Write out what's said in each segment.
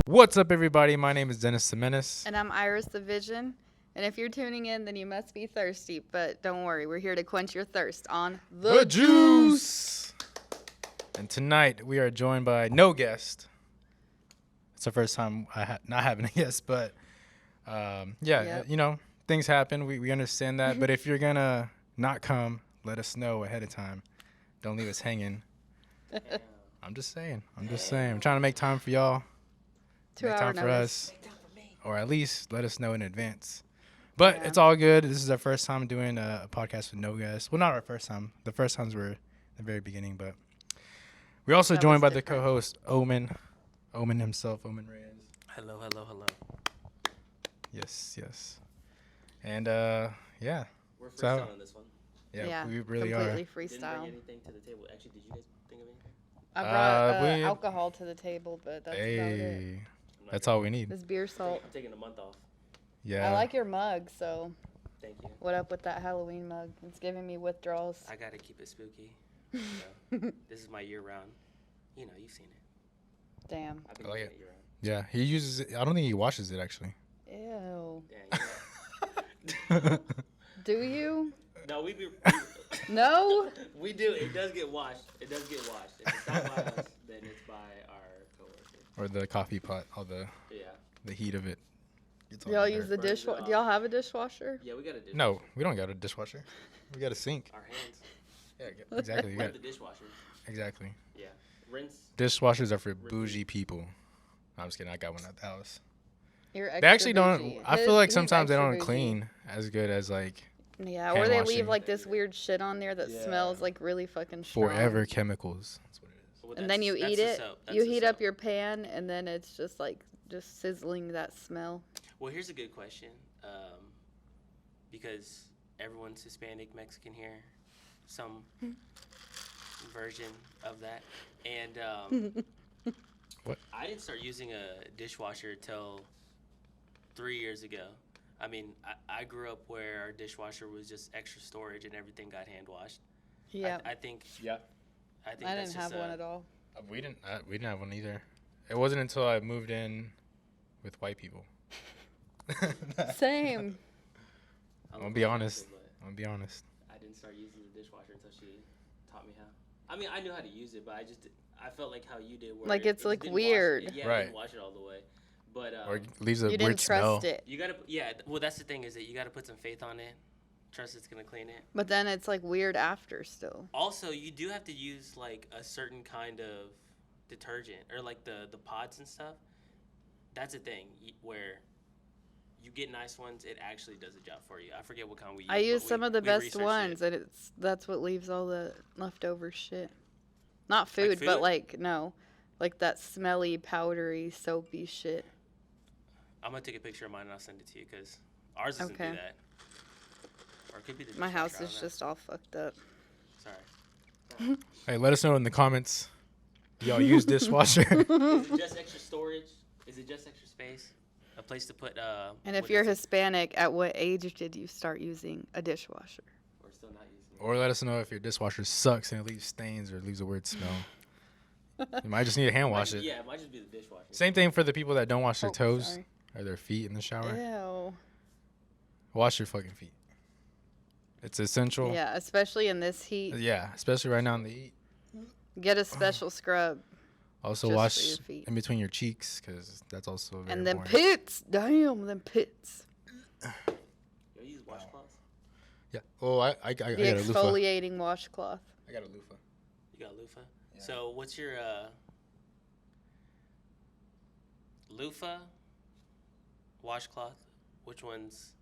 What's up, everybody? My name is Dennis the Menace. And I'm Iris the Vision. And if you're tuning in, then you must be thirsty. But don't worry, we're here to quench your thirst on The Juice. And tonight we are joined by no guest. It's the first time not having a guest, but you know, things happen. We understand that. But if you're going to not come, let us know ahead of time. Don't leave us hanging. I'm just saying. I'm trying to make time for y'all. 2 hour time for notice. us. Or at least let us know in advance. But it's all good. This is our first time doing a podcast with no guests. Well, not our first time. The first times were the very beginning. But we're also joined by the co-host, Omen himself, Omen Reyes. Hello. Yes. And, yeah. We're freestyling this one. Yeah, we really completely are. freestyle. Didn't bring anything to the table. Actually, did you guys think of anything? I brought alcohol to the table, but that's about it. That's all we need. This beer salt. I'm taking a month off. Yeah. I like your mug, so. Thank you. What up with that Halloween mug? It's giving me withdrawals. I gotta keep it spooky. So, this is my year-round. You know, you've seen it. Damn. I've been I like using it. year-round. Yeah, he uses it. I don't think he washes it, actually. Ew. Yeah, Do you? No, we do. No? We do. It does get washed. If it's not by us, then it's by our coworker. Or the coffee pot, all the heat of it. Do y'all use the dishwasher? Do y'all have a dishwasher? Yeah, we got a dishwasher. No, we don't got a dishwasher. We got a sink. Our hands. Yeah, exactly. We have the dishwasher. Exactly. Yeah. Rinse. Dishwashers are for bougie people. No, I'm just kidding. I got one at the house. You're extra They actually don't. bougie. I feel like He's sometimes they extra don't bougie. clean as good as like Yeah, hand or they washing. leave like this weird shit on there that smells like really fucking strong. forever chemicals. That's what it is. Well, And then you that's eat the it. soap. That's You the heat soap. up your pan, and then it's just like sizzling that smell. Well, here's a good question. Because everyone's Hispanic, Mexican here, some version of that. And What? I didn't start using a dishwasher till 3 years ago. I mean, I grew up where our dishwasher was just extra storage and everything got hand washed. Yeah. I think. Yeah. I think I that's didn't just have one at all. We didn't have one either. It wasn't until I moved in with white people. Same. I'm gonna be honest. I didn't start using the dishwasher until she taught me how. I mean, I knew how to use it, but I felt like how you did. Where Like it's it like didn't weird. Wash it. Yeah, Right. it didn't wash it all the way. But Or it leaves a You weird didn't smell. trust it. you gotta, well, that's the thing is that you gotta put some faith on it. Trust it's gonna clean it. But then it's like weird after still. Also, you do have to use like a certain kind of detergent or like the pods and stuff. That's a thing where you get nice ones. It actually does the job for you. I forget what kind we use. I use but some of the we best researched ones, it. and that's what leaves all the leftover shit. Not food, food? but like like that smelly, powdery, soapy shit. I'm gonna take a picture of mine and I'll send it to you because ours doesn't Okay. do that. Or it could be the My dishwasher, house I don't is know. just all fucked up. Sorry. Hey, let us know in the comments. Do y'all use dishwasher? Is it just extra storage? Is it just extra space? A place to put. And if what you're is it? Hispanic, at what age did you start using a dishwasher? We're still not using it. Or let us know if your dishwasher sucks and it leaves stains or leaves a weird smell. You might just need to hand wash it. Yeah, it might just be the dishwasher. Same thing for the people that don't wash their Oh, toes sorry. or their feet in the shower. Ew. Wash your fucking feet. It's essential. Yeah, especially in this heat. Yeah, especially right now in the heat. Get a special scrub. Also Just for wash your feet. in between your cheeks because that's also very And them important. pits. Damn, them pits. You use washcloths? Yeah. Oh, I got The a loofah. exfoliating washcloth. I got a loofah. You got loofah? Yeah. So what's your loofah, washcloth? Which one's?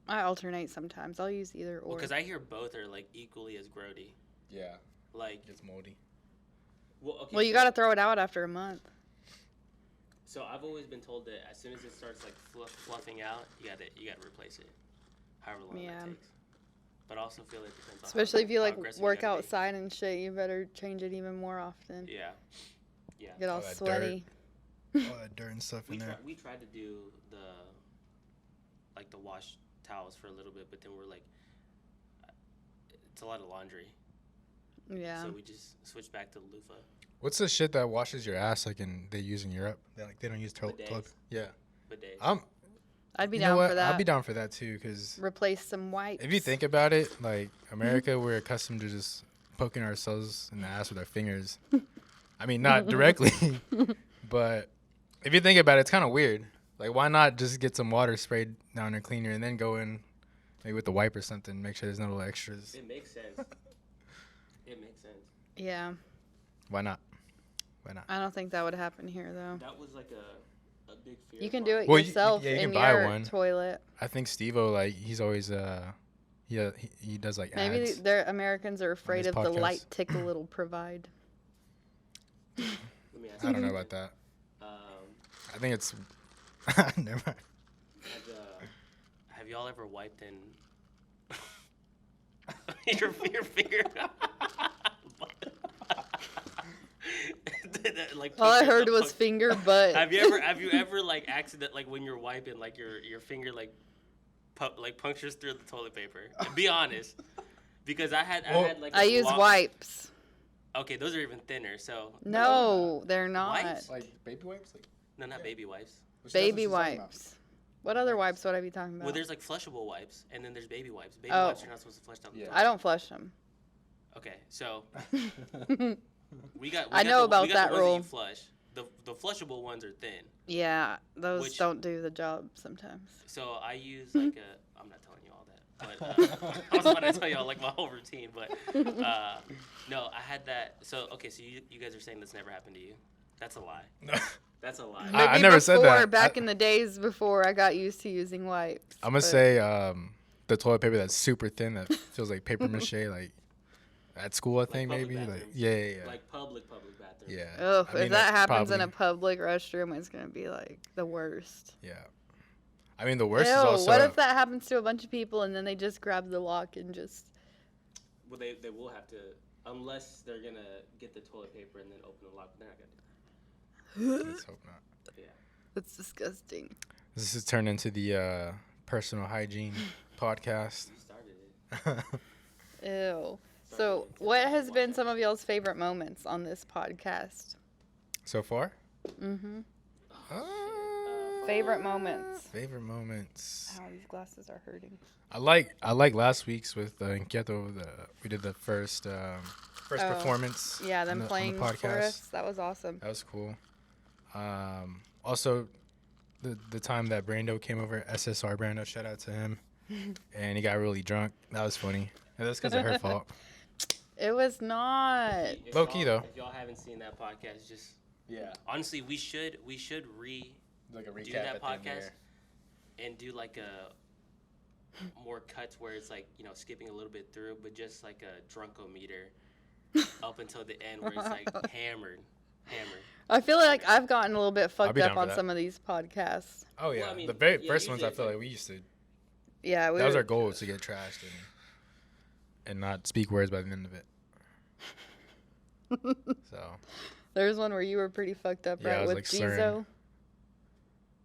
I alternate sometimes. I'll use either or. Because I hear both are like equally as grody. Yeah. Like, It's moldy. well, okay. Well, you got to throw it out after a month. So I've always been told that as soon as it starts like fluffing out, you gotta replace it, however long Yeah. that takes. But I also feel it depends on Especially if you how like aggressive work gotta be. outside and shit, you better change it even more often. Yeah. Yeah. Get all All that sweaty. All that dirt and stuff in there. We tried to do the wash towels for a little bit, but then we're like, it's a lot of laundry. Yeah. So we just switched back to the loofah. What's the shit that washes your ass like they use in Europe? They don't use toilet. Bidets. Yeah. Bidets. I'd be You know down what? for that. I'd be down for that too, because Replace some wipes. if you think about it, like America, we're accustomed to just poking ourselves in the ass with our fingers. I mean, not directly, but if you think about it, it's kind of weird. Like, why not just get some water sprayed down there cleaner and then go in maybe with the wipe or something, make sure there's no little extras. It makes sense. It makes sense. Yeah. Why not? Why not? I don't think that would happen here, though. That was like a big fear. You can of do mine. it Well, yourself you in can buy your one. toilet. I think Steve-O, like, he's always, he does, like, Maybe ads. their Americans are afraid his of the podcast. light tickle it'll provide. Let me ask I you don't know something. about that. Um, I think it's... Never mind. have y'all ever wiped in your finger? Like, All I puncture heard the was punch- finger, but Have you ever like accident like when you're wiping like your finger like punctures through the toilet paper? Be honest, because I had like I a use long- wipes. Okay, those are even thinner. So No, they're not. Wipes? Like, baby wipes? Like, no, not baby wipes. Baby wipes. What other wipes would I be talking about? Well, there's like flushable wipes, and then there's baby wipes. Baby Oh. wipes you're not supposed to flush down the Yeah. toilet. I don't flush them. Okay, so we got. I know about we got that the ones rule. you flush. The flushable ones are thin. Yeah, those Which- don't do the job sometimes. So I use like a. I'm not telling you all that, but I was about to tell y'all like my whole routine, but no, I had that. So okay, so you guys are saying this never happened to you? That's a lie. That's a lie. I Maybe never said before, that. Back in the days before I got used to using wipes. I'm going to but- say the toilet paper that's super thin that feels like paper mache, like at school, I think, public maybe. Like, bathrooms. yeah. Like public bathrooms. Yeah. Ugh, I mean, if that that's happens in a probably- public restroom, it's gonna be like the worst. Yeah. I mean, the worst Ew, is also... what if that happens to a bunch of people and then they just grab the lock and just... Well, they will have to, unless they're gonna get the toilet paper and then open the lock. They're not gonna do Let's hope not. that. Yeah. That's disgusting. This has turned into the personal hygiene podcast. You started it. Ew. So, what has been some of y'all's favorite moments on this podcast? So far? Mm-hmm. Uh, Favorite moments. Favorite moments. Ow, these glasses are hurting. I like last week's with Inquieto. We did the first Oh. performance. Yeah, on them the playing for podcast. us. That was awesome. That was cool. Also, the time that Brando came over, SSR Brando, shout out to him, and he got really drunk. That was funny. And that's because of her fault. It was not. If Low key, y'all- though. If y'all haven't seen that podcast, just Yeah. honestly, we should Like a do that podcast and do like a more cuts where it's like, you know, skipping a little bit through, but just like a drunkometer up until the end where it's like hammered. I feel like I've gotten a little bit fucked be up down for on that. some of these podcasts. Oh yeah, Well, I mean, the very yeah, first ones I usually feel it's like we used to. Yeah, That was our goal, was to get trashed and not speak words by the end of it. So There's one where you were pretty fucked up, Yeah, I right? was, With like, Jizo. slurring.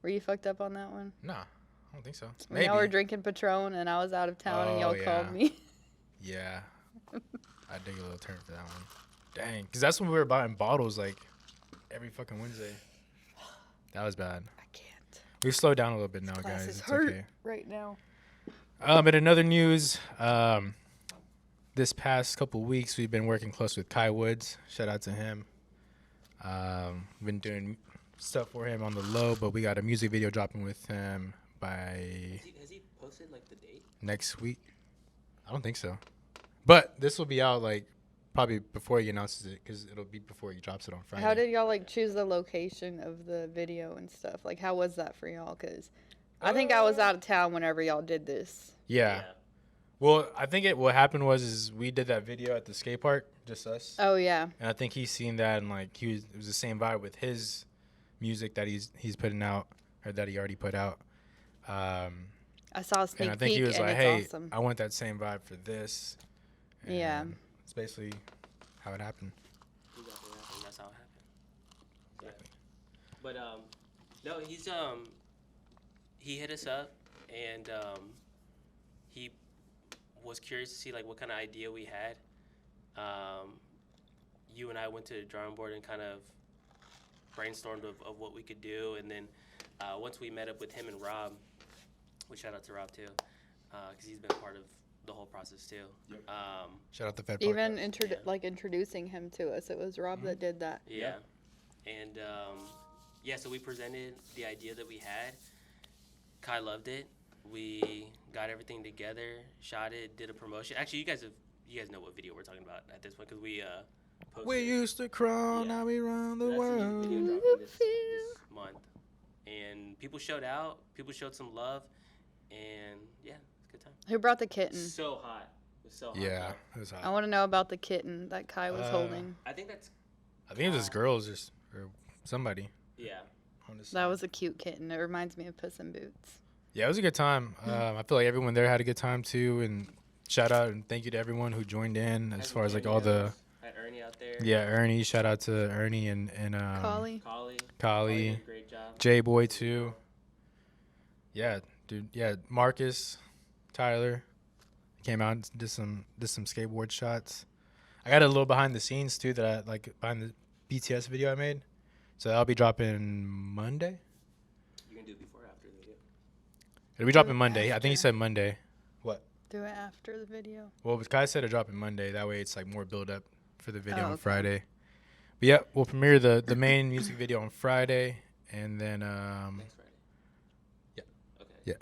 Were you fucked up on that one? nah, I don't think so. When Maybe. y'all were drinking Patron and I was out of town and Oh, y'all called yeah. me. Yeah, I dig a little turn for that one. Dang, because that's when we were buying bottles like every fucking Wednesday. That was bad. I can't. We've slowed down a little bit now, Glasses guys. It's hurt okay. right now. In another news, this past couple weeks we've been working close with Kai Woods. Shout out to him. Been doing stuff for him on the low, but we got a music video dropping with him by Has he posted like the date? next week. I don't think so, but this will be out like probably before he announces it, because it'll be before he drops it on Friday. How did y'all like choose the location of the video and stuff? Like, how was that for y'all? Because I think I was out of town whenever y'all did this. Yeah. Well, I think what happened was we did that video at the skate park, just us. Oh yeah. And I think he's seen that, and like it was the same vibe with his music that he's putting out, or that he already put out. I saw a sneak And I think peek he was and like, it's "Hey, awesome. I want that same vibe for this." And Yeah. it's basically how it happened. Exactly. That's how it happened. Yeah. But no, he hit us up and he was curious to see like what kind of idea we had. I went to the drawing board and kind of brainstormed of what we could do. And then once we met up with him and Rob, we shout out to Rob too, because he's been part of the whole process too. Yep. Shout out to Fed Even Podcast. introducing him to us. It was Rob that did that. Yeah. And so we presented the idea that we had. Kai loved it. We got everything together, shot it, did a promotion. Actually, you guys know what video we're talking about at this point because we posted We it. used to crawl, now we run the That's a new world. video dropping this month. And people showed out. People showed some love. And, yeah, it's a good time. Who brought the kitten? So hot. It was so hot. Yeah, it was hot. I want to know about the kitten that Kai was holding. I think that's... I think it was just girls, or somebody. Yeah. That was a cute kitten. It reminds me of Puss in Boots. Yeah, it was a good time. I feel like everyone there had a good time too, and shout out and thank you to everyone who joined in as far as like all the. Had Ernie out there. Yeah, Ernie. Shout out to Ernie and Collie. Collie, did a great job. J Boy too. Yeah, dude. Yeah, Marcus, Tyler, came out and did some skateboard shots. I got a little behind the scenes too that I like behind the BTS video I made, so that'll be dropping Monday. You can do it before or after the video. It'll be dropping Monday. I think he said Monday. What? Do it after the video. Well, Kai said it'll drop in Monday. That way it's like more build up for the video Oh, on okay. Friday. But yeah, we'll premiere the main music video on Friday, and then Next Friday. Yeah. Okay. Yeah.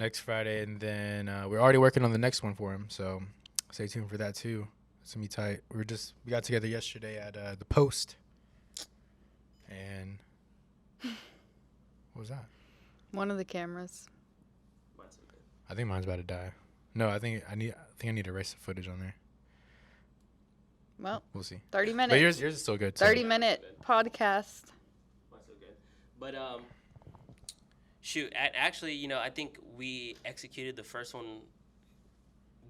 Next Friday, and then we're already working on the next one for him. So stay tuned for that too. It's gonna be tight. We got together yesterday at the Post, and what was that? One of the cameras. Mine's so good. I think mine's about to die. No, I think I need to erase the footage on there. Well, We'll see. 30 minutes. But yours is still good. So. 30-minute podcast. Mine's so good. But shoot, actually, I think we executed the first one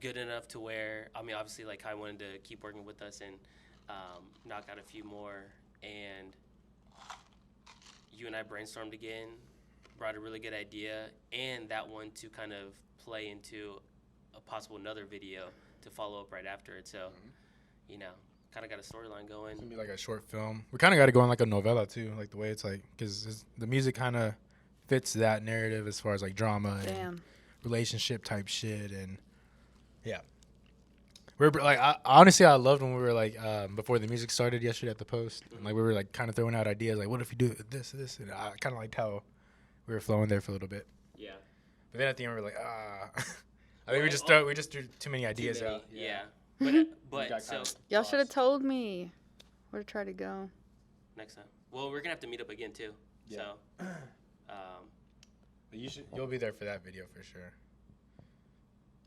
good enough to where obviously, like, I wanted to keep working with us and knock out a few more, and you and I brainstormed again, brought a really good idea, and that one to kind of play into a possible another video to follow up right after it. So, kind of got a storyline going. It's gonna be like a short film. We kind of got to go in like a novella too, like the way it's like, because the music kind of fits that narrative as far as like drama and relationship type shit, and yeah. We're like, honestly, I loved when we were like before the music started yesterday at the Post, and like we were like kind of throwing out ideas, like what if we do this, and I kind of liked how we were flowing there for a little bit. Yeah. But then at the end we were like, I think we just threw too many ideas out. Yeah. But so Y'all should have told me where to try to go. next time. Well, we're gonna have to meet up again too. Yeah. So, You'll be there for that video for sure.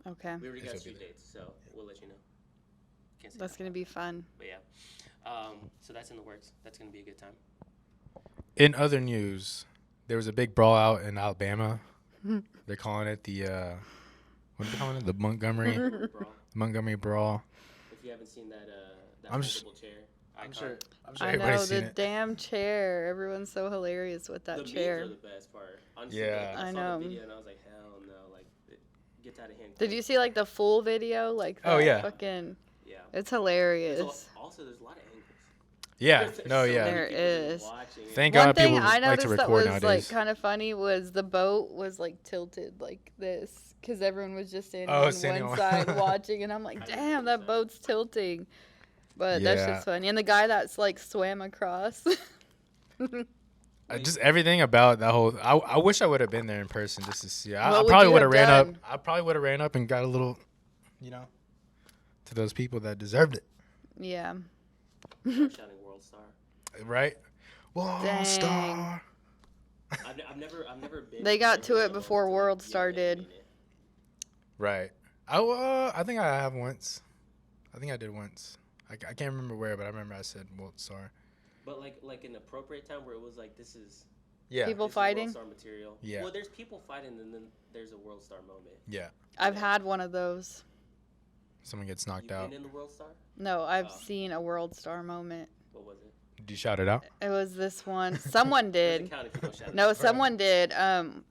Okay. we already This got will be street there. dates, so we'll let you know. Can't say That's that. going to be fun. But yeah. So that's in the works. That's gonna be a good time. In other news, there was a big brawl out in Alabama. They're calling it the what are they calling it? The Montgomery Brawl. If you haven't seen that I'm sh- foldable chair, I'm icon. sure I everybody's know, seen the it. damn chair. Everyone's so hilarious with that the chair. memes are the best part. Honestly, Yeah. like, I I saw know. the video and I was like, hell no, like it gets out of hand. Did you see like the full video? Like Oh, that yeah. fucking, Yeah. it's hilarious. Also, there's a lot of angles. Yeah, There's no, so yeah. many There people just is. watching it. Thank One God thing people I like to noticed that record was nowadays. like kind of funny was the boat was like tilted like this because everyone was just standing on standing one on- side watching, and I'm like, damn, that boat's tilting. But that's Yeah. just funny. And the guy that's like swam across. Just everything about that whole. I wish I would have been there in person just to see. I What would probably you would have have ran up. done? I probably would have ran up and got a little, to those people that deserved it, Yeah. Start shouting World Star. right? World Dang. Star. I've never been. They got to it someone before to, World yell Star at did. me in it. Right. I think I have once. I think I did once. I can't remember where, but I remember I said World Star. But like an appropriate time where it was like this is Yeah. People this is fighting? World Star material. Yeah. Well, there's people fighting and then there's a World Star moment. Yeah. I've had one of those. Someone gets knocked You've out. been in the World Star? No, I've Oh. seen a World Star moment. What was it? Did you shout it out? It was this one. Someone Doesn't did. count if you don't shout it No, out. someone did.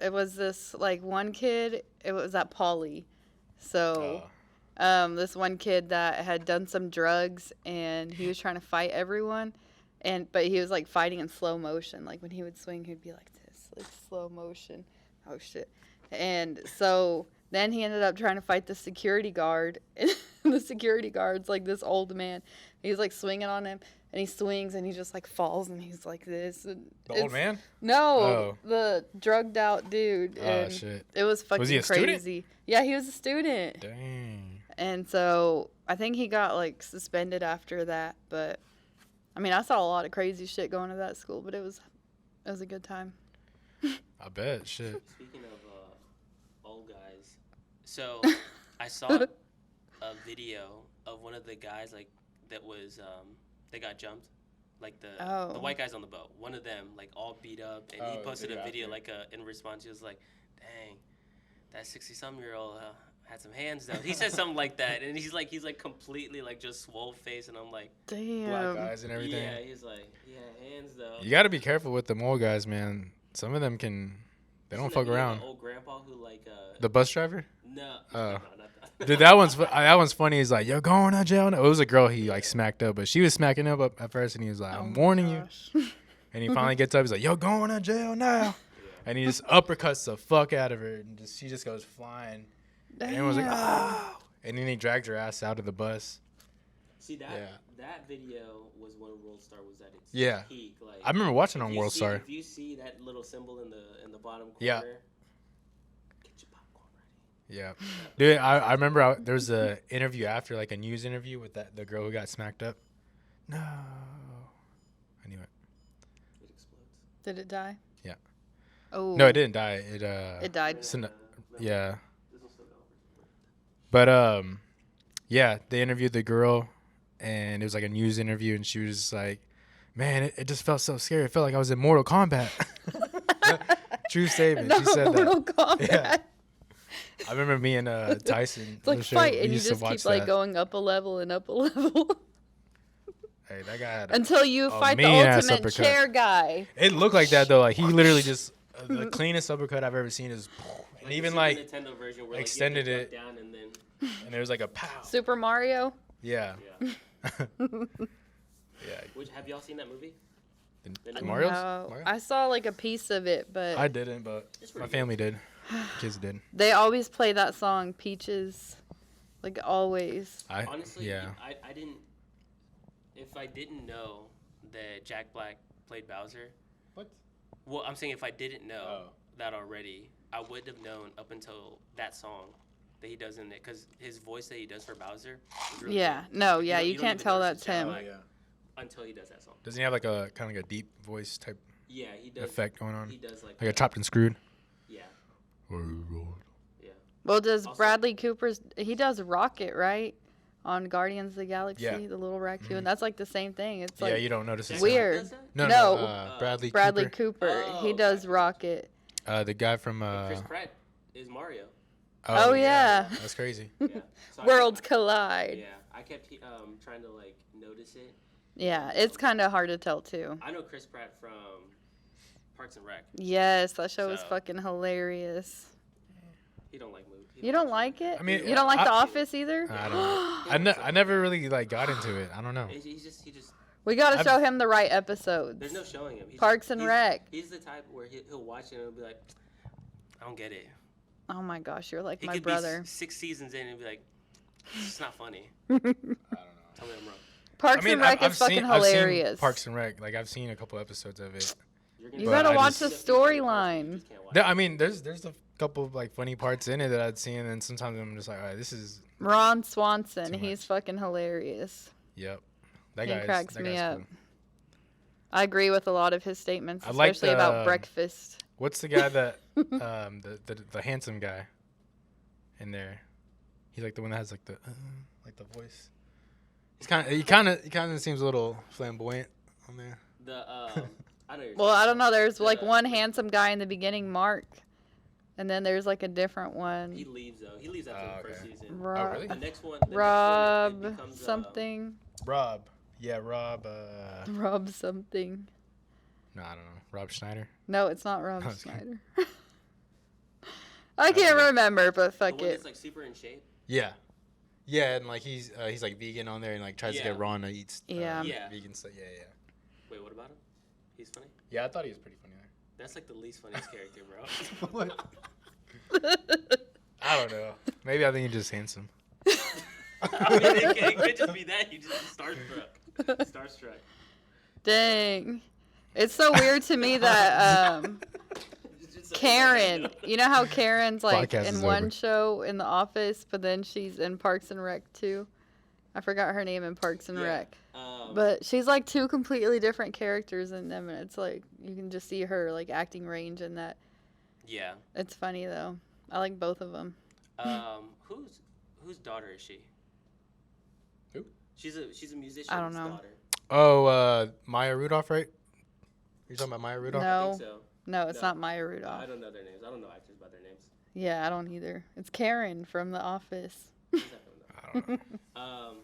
It was this like one kid. It was at Poly. So This one kid that had done some drugs and he was trying to fight everyone, but he was like fighting in slow motion. Like when he would swing, he'd be like this, like slow motion. Oh shit! And so then he ended up trying to fight the security guard, and the security guard's like this old man. He's like swinging on him, and he swings, and he just like falls, and he's like this. And The old man? No, the drugged out dude. Oh, shit. It was fucking Was he a crazy. student? Yeah, he was a student. Dang. And so I think he got like suspended after that. But I mean, I saw a lot of crazy shit going to that school, but it was a good time. I bet. Shit. Speaking of old guys, so I saw a video of one of the guys like that was they got jumped, like the white guys on the boat. One of them like all beat up, and he posted a video like in response. He was like, "Dang, that 60-some-year-old had some hands though." He said something like that, and he's like completely like just swole face, and I'm like, damn. Black guys and everything. yeah, he's like, yeah, hands though. You got to be careful with them old guys, man. Some of them they don't fuck around. Old grandpa who like The bus driver? no, Oh. no, not that. Dude, that one's funny. He's like, "You're going to jail now." It was a girl he like smacked up, but she was smacking him up at first, and he was like, "I'm warning you." And he finally gets up. He's like, "You're going to jail now," Yeah. and he just uppercuts the fuck out of her, and she just goes flying. And everyone's like, "Oh!" And then he dragged her ass out of the bus. See that Yeah. that video was when World Star was at its Yeah. peak. Like I remember watching if on you World see- Star. If you see that little symbol in the bottom corner, Yeah. get your popcorn ready. Yeah, dude. I remember there was a interview after, like a news interview with the girl who got smacked up. No, I knew it. It explodes. Did it die? Yeah. Oh. No, it didn't die. It died. Yeah. This will still go. But yeah, they interviewed the girl, and it was like a news interview, and she was just like, "Man, it just felt so scary. It felt like I was in Mortal Kombat." True statement. No, She said Mortal that. Kombat. Yeah. I remember me and Tyson. It's like Lachey, fight, we and you used to just watch keep like that. going up a level and up a level Hey, that guy had until you a fight the mean-ass ultimate uppercut. chair guy. It looked like that though. Like he literally just the cleanest uppercut I've ever seen is, and the even Super like, Nintendo version where, extended like, you have it. to jump down and then and it was like a pow. Super Mario. Yeah. yeah. Yeah. Which have y'all seen that movie? The Mario's? No, Mario? I saw like a piece of it, but I didn't, but It's my pretty family did. Kids did. they always play that song Peaches, like always. Honestly, yeah. I didn't. If I didn't know that Jack Black played Bowser, What? well, I'm saying if I didn't know Oh. that already, I wouldn't have known up until that song that he does in it, because his voice that he does for Bowser is really Yeah, good. no, You yeah, don't- you you don't can't even tell notice that's it's him. Jack Black until he does that song. Doesn't he have like a kind of like a deep voice type Yeah, he does. effect going on? He does like Like a chopped and screwed? Yeah, yeah. Well, does Also- Bradley Cooper's? He does Rocket, right? On Guardians of the Galaxy, Yeah. the little raccoon. Mhm. That's like the same thing. It's Yeah, like you don't notice Jack it's Black Weird. does that? No, No. Bradley Bradley Cooper. Cooper. Oh, He does okay. Rocket. The guy from And Chris Pratt is Mario. Oh, yeah. That's crazy. Yeah. So Worlds collide. Yeah, I kept trying to like notice it. Yeah, it's kind of hard to tell too. I know Chris Pratt from Parks and Rec. Yes, that show is So- fucking hilarious. He don't like movies. You don't like it? I mean, You don't like I- The Office either? I don't know. I never really like got into it. I don't know. He just. We gotta I've- show him the right episodes. There's no showing him. Parks and Rec. He's the type where he'll watch it and he'll be like, I don't get it. Oh my gosh, you're like He my could brother. be 6 seasons in and be like, it's not funny. I don't know. Tell me I'm wrong. Parks and Rec is fucking hilarious. I've seen Parks and Rec. Like I've seen a couple episodes of it. You're You But gotta I watch just- the You storyline. just can't watch There, it. I mean, there's a couple of like funny parts in it that I'd seen, and sometimes I'm just like, all right, this is Ron Swanson, Too he's much. fucking hilarious. yep. That He guy's cracks that me guy's up. cool. I agree with a lot of his statements, I like especially the, about breakfast. What's the guy that the handsome guy in there? He's like the one that has like the voice. He kind of seems a little flamboyant on there. I know you're Well, I don't know. There's like The- one handsome guy in the beginning, Mark, and then there's like a different He one, leaves though. He leaves after the first okay. season. Rob, really? The next one. Rob it becomes, something, Rob. Yeah, Rob. Rob something. No, I don't know. Rob Schneider. No, it's not Rob I was Schneider. I can't remember, but the fuck one it. that's like super in shape. Yeah. Yeah, and like he's like vegan on there and like tries to Yeah. get Ron to eat Yeah. Yeah. vegan stuff. Yeah, yeah. Wait, what about him? He's funny. Yeah, I thought he was pretty funny there. That's like the least funniest character, bro. What? I don't know. Maybe I think he's just handsome. I mean, it could just be that you just starstruck. Dang. It's so weird to me that Karen, you know how Karen's like Podcast in is one over. show in The Office, but then she's in Parks and Rec too. I forgot her name in Parks and Yeah. Rec. But she's like two completely different characters in them, and it's like you can just see her like acting range in that. Yeah. It's funny though. I like both of them. Whose daughter is she? Who? She's a musician's I don't know. daughter. Oh, Maya Rudolph, right? You're talking about Maya Rudolph? No. I think so. No, it's No. not Maya Rudolph. I don't know their names. I don't know actors by their names. Yeah, I don't either. It's Karen from The Office. Who's that from, I don't know. though?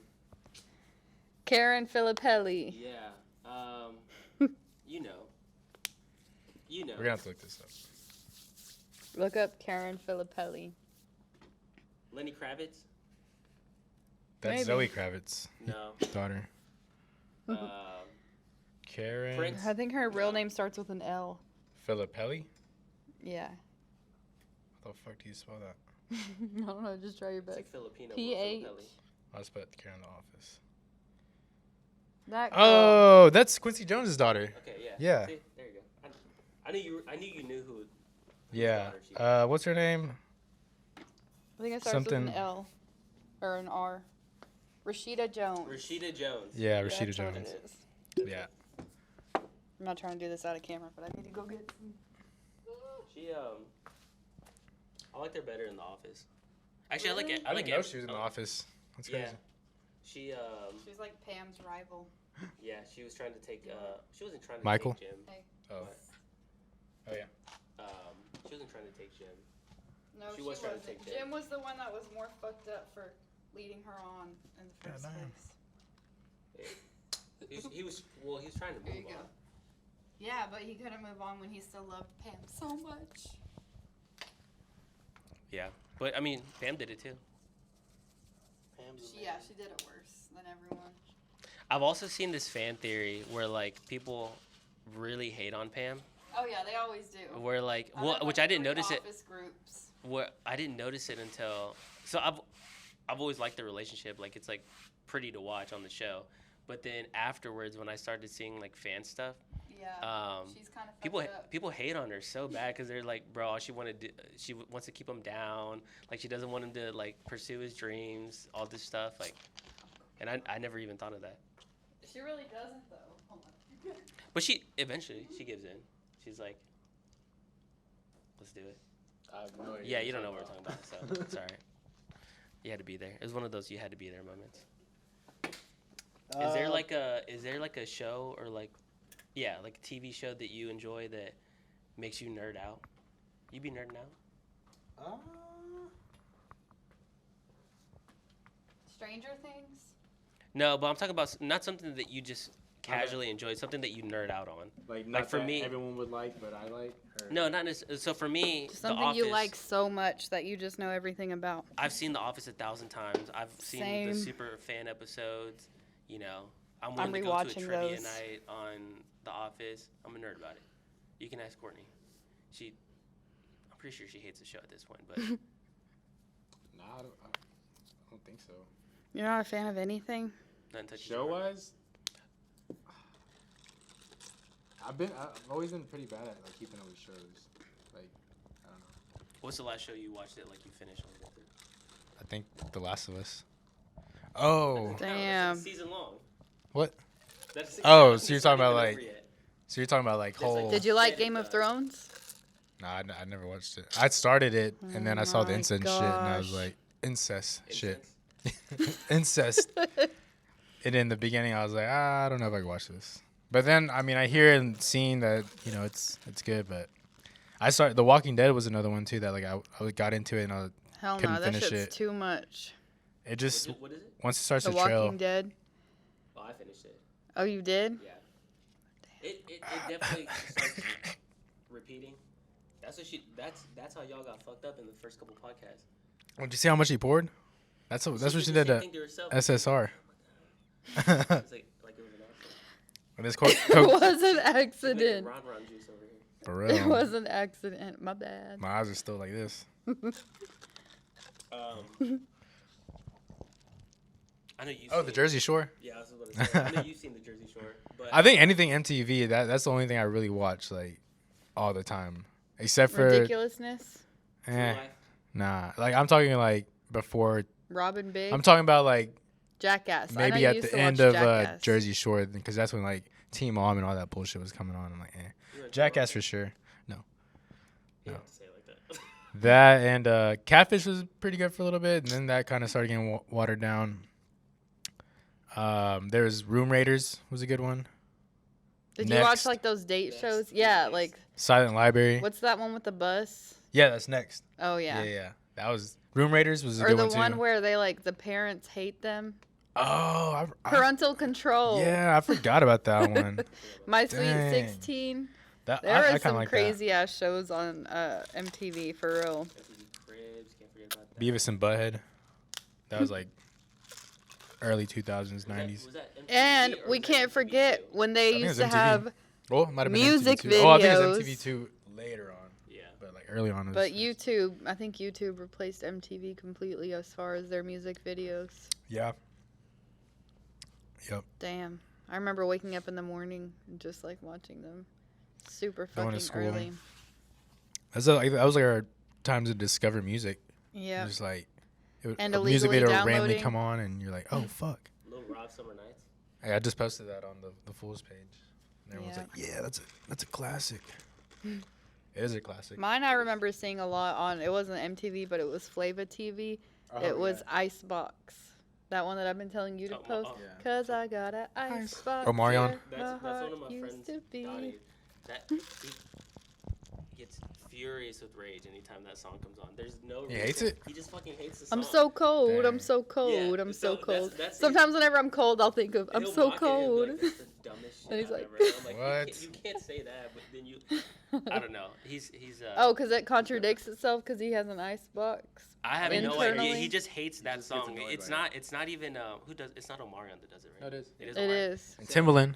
Karen Filippelli. Yeah. You know. We're gonna have to look this up. Look up Karen Filippelli. Lenny Kravitz? That's Maybe. Zoe Kravitz, No. daughter. Karen Prince? I think her real name starts with an L. Filippelli. Yeah. How the fuck do you spell that? I don't know. Just try your It's best. like Filipino. P.H. I'll just put Karen in the office. That girl. Oh, that's Quincy Jones' daughter. Okay, yeah. Yeah. See, there you go. I knew you knew who. Yeah. daughter she was. What's her name? I think it starts with something- an L or an R. Rashida Jones. Rashida Jones. Yeah, That's Rashida what Jones. it is. Yeah. I'm not trying to do this out of camera, but I need to go get some. She I liked her better in The Office. Actually, I Really? like know she was in the office. That's crazy. Yeah. She She's like Pam's rival. yeah, she was trying to take she wasn't trying to Michael? take Jim. Oh. But, Oh yeah. she wasn't trying to take Jim. No, She she was trying to wasn't. take Jim. Jim was the one that was more fucked up for leading her on in the first damn. place. He was trying to There move you go. on. Yeah, but he couldn't move on when he still loved Pam so much. Yeah, but I mean, Pam did it too. Pam's Yeah, she did it worse than everyone. I've also seen this fan theory where like people really hate on Pam. Oh yeah, they always do. Where like I'm well, in, which like, I didn't 3 notice it. office groups. Where I didn't notice it until I've always liked the relationship. Like it's like pretty to watch on the show. But then afterwards, when I started seeing like fan stuff, Yeah, she's kind of people hate on her so bad because they're like, bro, all she wants to keep him down. Like she doesn't want him to like pursue his dreams, all this stuff. Like, and I never even thought of that. She really doesn't though. Hold on. But she eventually she gives in. She's like, let's do it. I have no idea. Yeah, you don't know what we're talking about, so it's all right. You had to be there. It was one of those you had to be there moments. Is there like a show or like a TV show that you enjoy that makes you nerd out? You be nerding out? Stranger Things. No, but I'm talking about not something that you just casually enjoy, something that you nerd out on. Like for that me- everyone would like, but I like. Or... No, not necessarily. So for me, Just The something you Office- like so much that you just know everything about. I've seen The Office 1,000 times. I've seen Same. the super fan episodes. You know, I'm I'm willing to go to a rewatching trivia those. night on The Office. I'm a nerd about it. You can ask Courtney. I'm pretty sure she hates the show at this point, but Nah, I don't think so. You're not a fan of anything? nothing touches Show your heart. wise, I've always been pretty bad at like keeping up with shows. Like, I don't know. What's the last show you watched that like you finished all the way through? I think The Last of Us. Oh. No, that's Damn. like a season long. What? That's a season Oh, long. so you're It's talking not about, even like- over yet. So you're talking about like There's, like, whole. Did you like Shit, Game of Thrones? Nah, I never watched it. I started it and then I saw the my incest shit and I was gosh. like, incest shit. Incense? Incest. And in the beginning, I was like, I don't know if I can watch this. But then, I mean, I hear and seen that it's good. But I started The Walking Dead was another one too that like I got into it and Hell Couldn't no, that finish shit's it. too much. it just What is it? once it starts The to trail. Walking Dead. Oh, I finished it. Oh, you did? Yeah. It definitely starts repeating. That's how y'all got fucked up in the first couple podcasts. Did you see how much he poured? That's what did she the did same to thing to herself. SSR. It's like it was an accident. And this It was an She's making accident. Ron Ron juice over here. for It real. was an accident. My bad. My eyes are still like this. I know you. Oh, the Jersey Shore. Yeah, I was about to say. I know you've seen the Jersey Shore, but I think anything MTV. That's the only thing I really watch like all the time, except for Ridiculousness. eh, nah. Like I'm talking like before. Robin Big. I'm talking about like Jackass. I know maybe you at used the to end watch of Jackass. Jersey Shore, because that's when like Teen Mom and all that bullshit was coming on. I'm like, Jackass for sure. You No. have to say it like that. That and Catfish was pretty good for a little bit, and then that kind of started getting watered down. There was Room Raiders was a good one. Did you watch Next. like those date Next. shows? Yeah, Next. like Silent Library. what's that one with the bus? Yeah, that's next. Oh Yeah, yeah. yeah. That was Room Raiders was a Or good the one too. one where they like the parents hate them. Oh, Parental control. yeah, I forgot about that one. My Sweet Dang. 16. That, There I were kinda some like crazy ass shows on MTV for real. MTV Cribs, can't forget about that. that. Beavis and Butthead. That was like early 2000s, 90s. Was that MTV And or we was that can't MTV forget too? when they think it used was to MTV. have, Oh, it might have been Music MTV too. Oh, I think it videos. was MTV too later on, Yeah. but like early on. It was, but YouTube, I think YouTube replaced MTV completely as far as their music videos. Yeah. Yep. Damn. I remember waking up in the morning and just like watching them super Going to fucking school. early. That was like our times to discover music. Yeah. Just like And a music illegally video randomly downloading. come on, and you're like, oh fuck. Little Rock Summer Nights. Hey, I just posted that on the Fools page. And everyone's Yeah. like, yeah, that's a classic. It is a classic. Mine I remember seeing a lot on, it wasn't MTV, but it was Flava TV. Oh, It was Icebox. That one that I've been telling you to post. Yeah. Cause I got an icebox. Omarion? where That's my one heart of my used friends. to be. Donnie. That he gets furious with rage anytime that song comes on. There's no. He reason. hates it? He just fucking hates the song. I'm so cold. Dang. I'm so cold. Yeah, I'm so so cold. that's Sometimes whenever I'm cold, I'll think of I'm He'll so mock it, he'll be cold. like, "That's the dumbest shit And he's I've like, ever heard." I'm like, What? You can't say that, but then you. I don't know. He's. Oh, because it contradicts itself because he has an icebox. I have no idea. internally. He just hates that just gets song. annoyed It's by not. It's not even. Who does? It's not Omarion that does it, right? No, it is. It is. It Omarion. is. And Timbaland.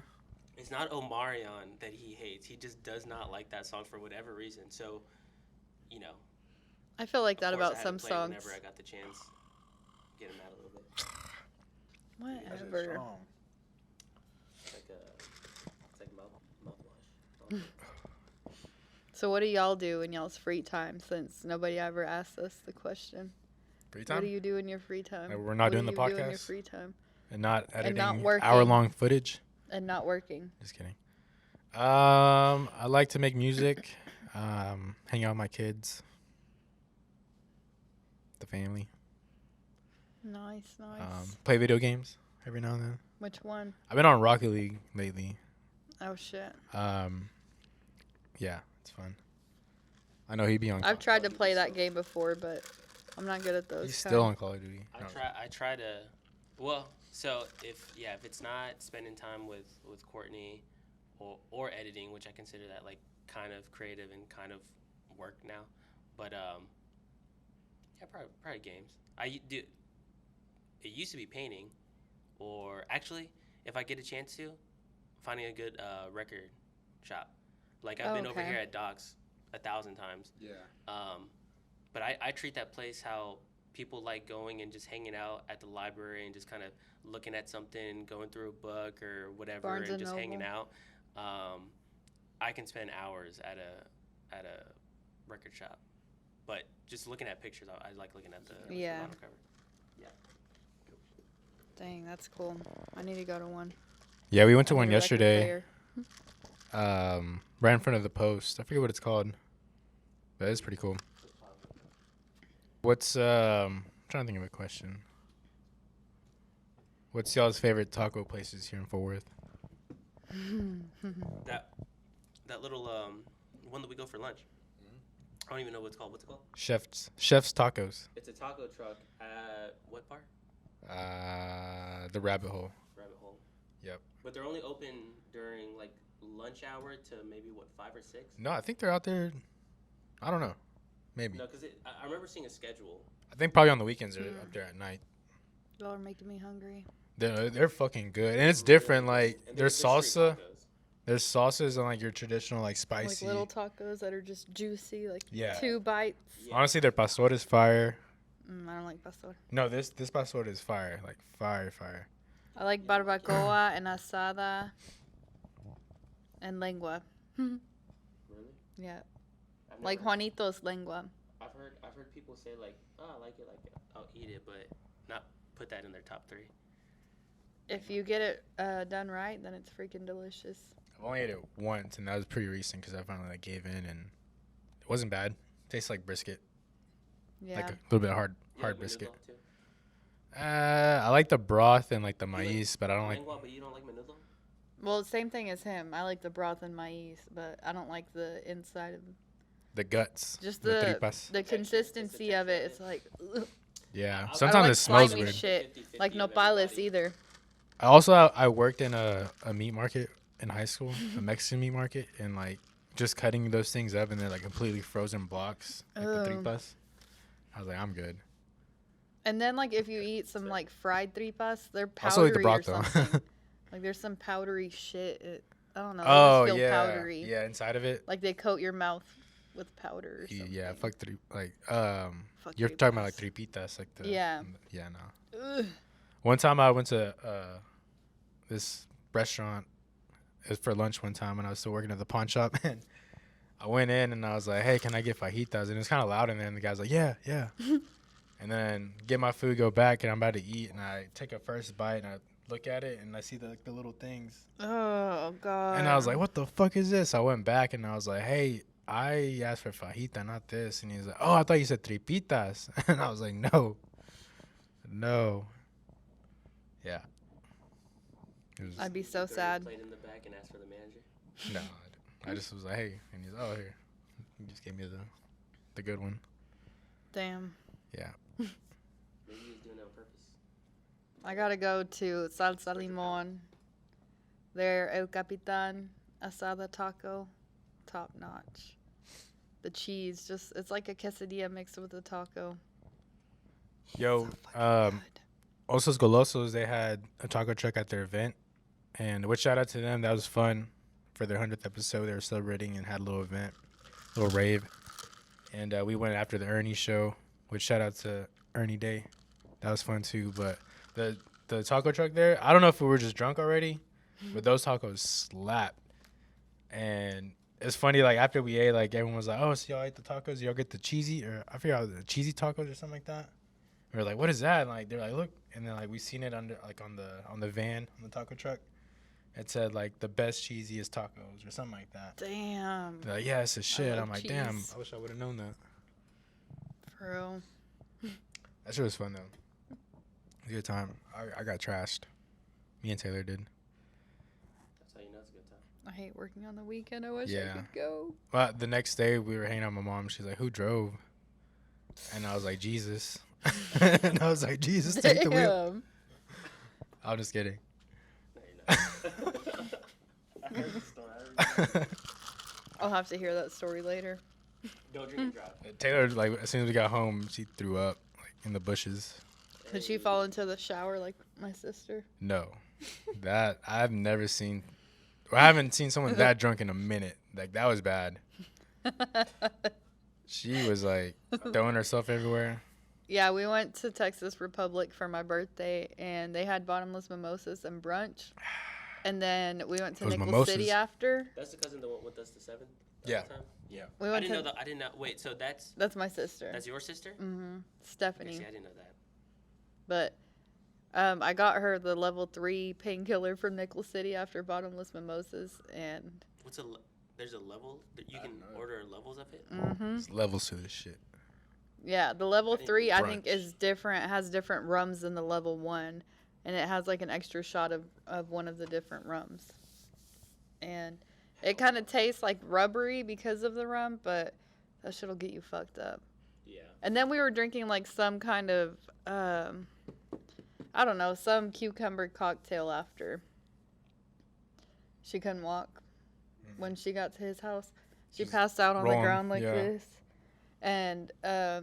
It's not Omarion that he hates. He just does not like that song for whatever reason. So, you know. I feel like that of course about I had some to play it songs. Whenever I got the chance, get him out a little bit. Whatever. It's like mouthwash. So what do y'all do in y'all's free time? Since nobody ever asked us the question. Free What time? do you do in your free time? Like, we're not What doing do the you do in your podcast? free time And not editing not working. hour-long footage. and not working. Just kidding. I like to make music, hang out with my kids, the family, Nice. play video games every now and then. Which one? I've been on Rocket League lately. Oh shit. Yeah, it's fun. I know he'd be on. I've tried to play that game before, but I'm not good at those. He's still on Call of Duty. I No. try to. Well, so if it's not spending time with Courtney, or editing, which I consider that like kind of creative and kind of work now, but yeah, probably games. I do. It used to be painting, or actually, if I get a chance to, finding a good record shop. Like I've been over Okay. here at Doc's 1,000 times. Yeah. But I treat that place how people like going and just hanging out at the library and just kind of looking at something, going through a book or whatever, Barnes and and just hanging Noble. out. I can spend hours at a record shop, but just looking at pictures, I like looking at the Yeah. vinyl cover. Dang, that's cool. I need to go to one. Yeah, we went to I one need a record yesterday. player. Right in front of the post. I forget what it's called. But it's pretty cool. What's I'm trying to think of a question. What's y'all's favorite taco places here in Fort Worth? That little one that we go for lunch. I don't even know what it's called. What's it called? Chef's Tacos. It's a taco truck at what bar? The Rabbit Hole. Rabbit Hole. Yep. But they're only open during like lunch hour to maybe 5 or 6. No, I think they're out there. I don't know. Maybe. No, because I remember seeing a schedule. I think probably on the weekends they're up there at night. Y'all are making me hungry. They're fucking good, and it's different. Like And there's street salsa. tacos. There's sauces on like your traditional like Like spicy. little tacos that are just juicy, like Yeah. 2 bites. Yeah. Honestly, their pastor is fire. I don't like pastor. No, this pastor is fire. Like fire. I like barbacoa and asada and lengua. Really? Yeah, I've like never- Juanito's lengua. I've heard people say like, oh, I like it, I'll eat it, but not put that in their top 3. If you get it done right, then it's freaking delicious. I've only ate it once, and that was pretty recent because I finally like gave in, and it wasn't bad. Tastes like brisket, Yeah. like a little bit hard You like brisket. menudo, too? I like the broth and like the maize, but I don't like. Lengua, but you don't like menudo? Well, same thing as him. I like the broth and maize, but I don't like the inside of The guts. just the the tripas. the consistency of it. It's like ugh. Yeah. I don't Sometimes like it smells slimy weird. shit. 50-50 Like of nopales everybody. either. I worked in a meat market in high school, a Mexican meat market, and like just cutting those things up and they're like completely frozen blocks, like the Ugh. tripas. I was like, I'm good. And then like if you eat some like fried tripas, they're I also like the powdery or broth though. something. Like there's some powdery shit. I don't know. They Oh just feel yeah, powdery. yeah. Inside of it, Like they coat your mouth with powder or something. yeah. Fuck three. Like Fuck you're talking about like tripas. tripitas, like the Yeah. yeah. No. Ugh. One time I went to this restaurant. It was for lunch one time when I was still working at the pawn shop, and I went in and I was like, "Hey, can I get fajitas?" And it was kind of loud in there, and the guy's like, "Yeah." And then get my food, go back, and I'm about to eat, and I take a first bite, and I look at it, and I see the little things, Oh god. and I was like, "What the fuck is this?" I went back, and I was like, "Hey, I asked for fajita, not this." And he's like, "Oh, I thought you said tripitas," and I was like, "No." Yeah. It was, I'd be so You throw your sad. plate in the back and ask for the manager. no, I just was like, "Hey," and he's, "Oh, here." He just gave me the good one. Damn. Yeah. Maybe he was doing it on purpose. I gotta go to Salsa Limon. Their El Capitan asada taco, top notch. The cheese, it's like a quesadilla mixed with a taco. Yo, Good. Osos Golosos, they had a taco truck at their event, and which shout out to them. That was fun for their 100th episode. They were celebrating and had a little event, little rave, and we went after the Ernie show. Which shout out to Ernie Day. That was fun too. But the taco truck there, I don't know if we were just drunk already, but those tacos slapped. And it's funny, like after we ate, like everyone was like, "Oh, so y'all ate the tacos? Y'all get the cheesy or I forgot the cheesy tacos or something like that." We were like, "What is that?" And like they're like, "Look," and then like we seen it under like on the van on the taco truck. It said like the best cheesiest tacos or something like that. Damn. They're like, yeah, it's a shit. love I'm like, damn, cheese. I wish I would have known that. For real. That shit was fun though. It was a good time. I got trashed. Me and Taylor did. That's how you know it's a good time. I hate working on the weekend. I wish Yeah. I could go. But the next day we were hanging out with my mom. She's like, "Who drove?" And I was like, "Jesus." And I was like, "Jesus, take the wheel." Damn. I'm just kidding. No, you're not. I heard the story. I heard I'll have to hear that story later. Don't drink and drive. Taylor, like, as soon as we got home, she threw up like in the bushes. Did she fall into the shower like my sister? No, that I've never seen. I haven't seen someone that drunk in a minute. Like that was bad. She was like throwing herself everywhere. Yeah, we went to Texas Republic for my birthday, and they had bottomless mimosas and brunch. And then we went to Those Nickel mimosas. City after. That's the cousin that went with us to 7th? Yeah. Time? Yeah. We I went didn't to. know that. I did not. Wait, so that's That's my sister. your sister? Mm-hmm. Okay, Stephanie. see, I didn't know that. But I got her the level 3 painkiller from Nickel City after bottomless mimosas, and What's there's a level that you can order levels of it? There's levels to this shit. yeah, the level I didn't 3 I brunch. think is different. It has different rums than the level 1, and it has like an extra shot of one of the different rums, and it kind of tastes like rubbery because of the rum, but that shit'll get you fucked up. Yeah. And then we were drinking like some kind of I don't know, some cucumber cocktail after. She couldn't walk when she got to his house. She Just passed out on rolling, the ground like yeah. this. and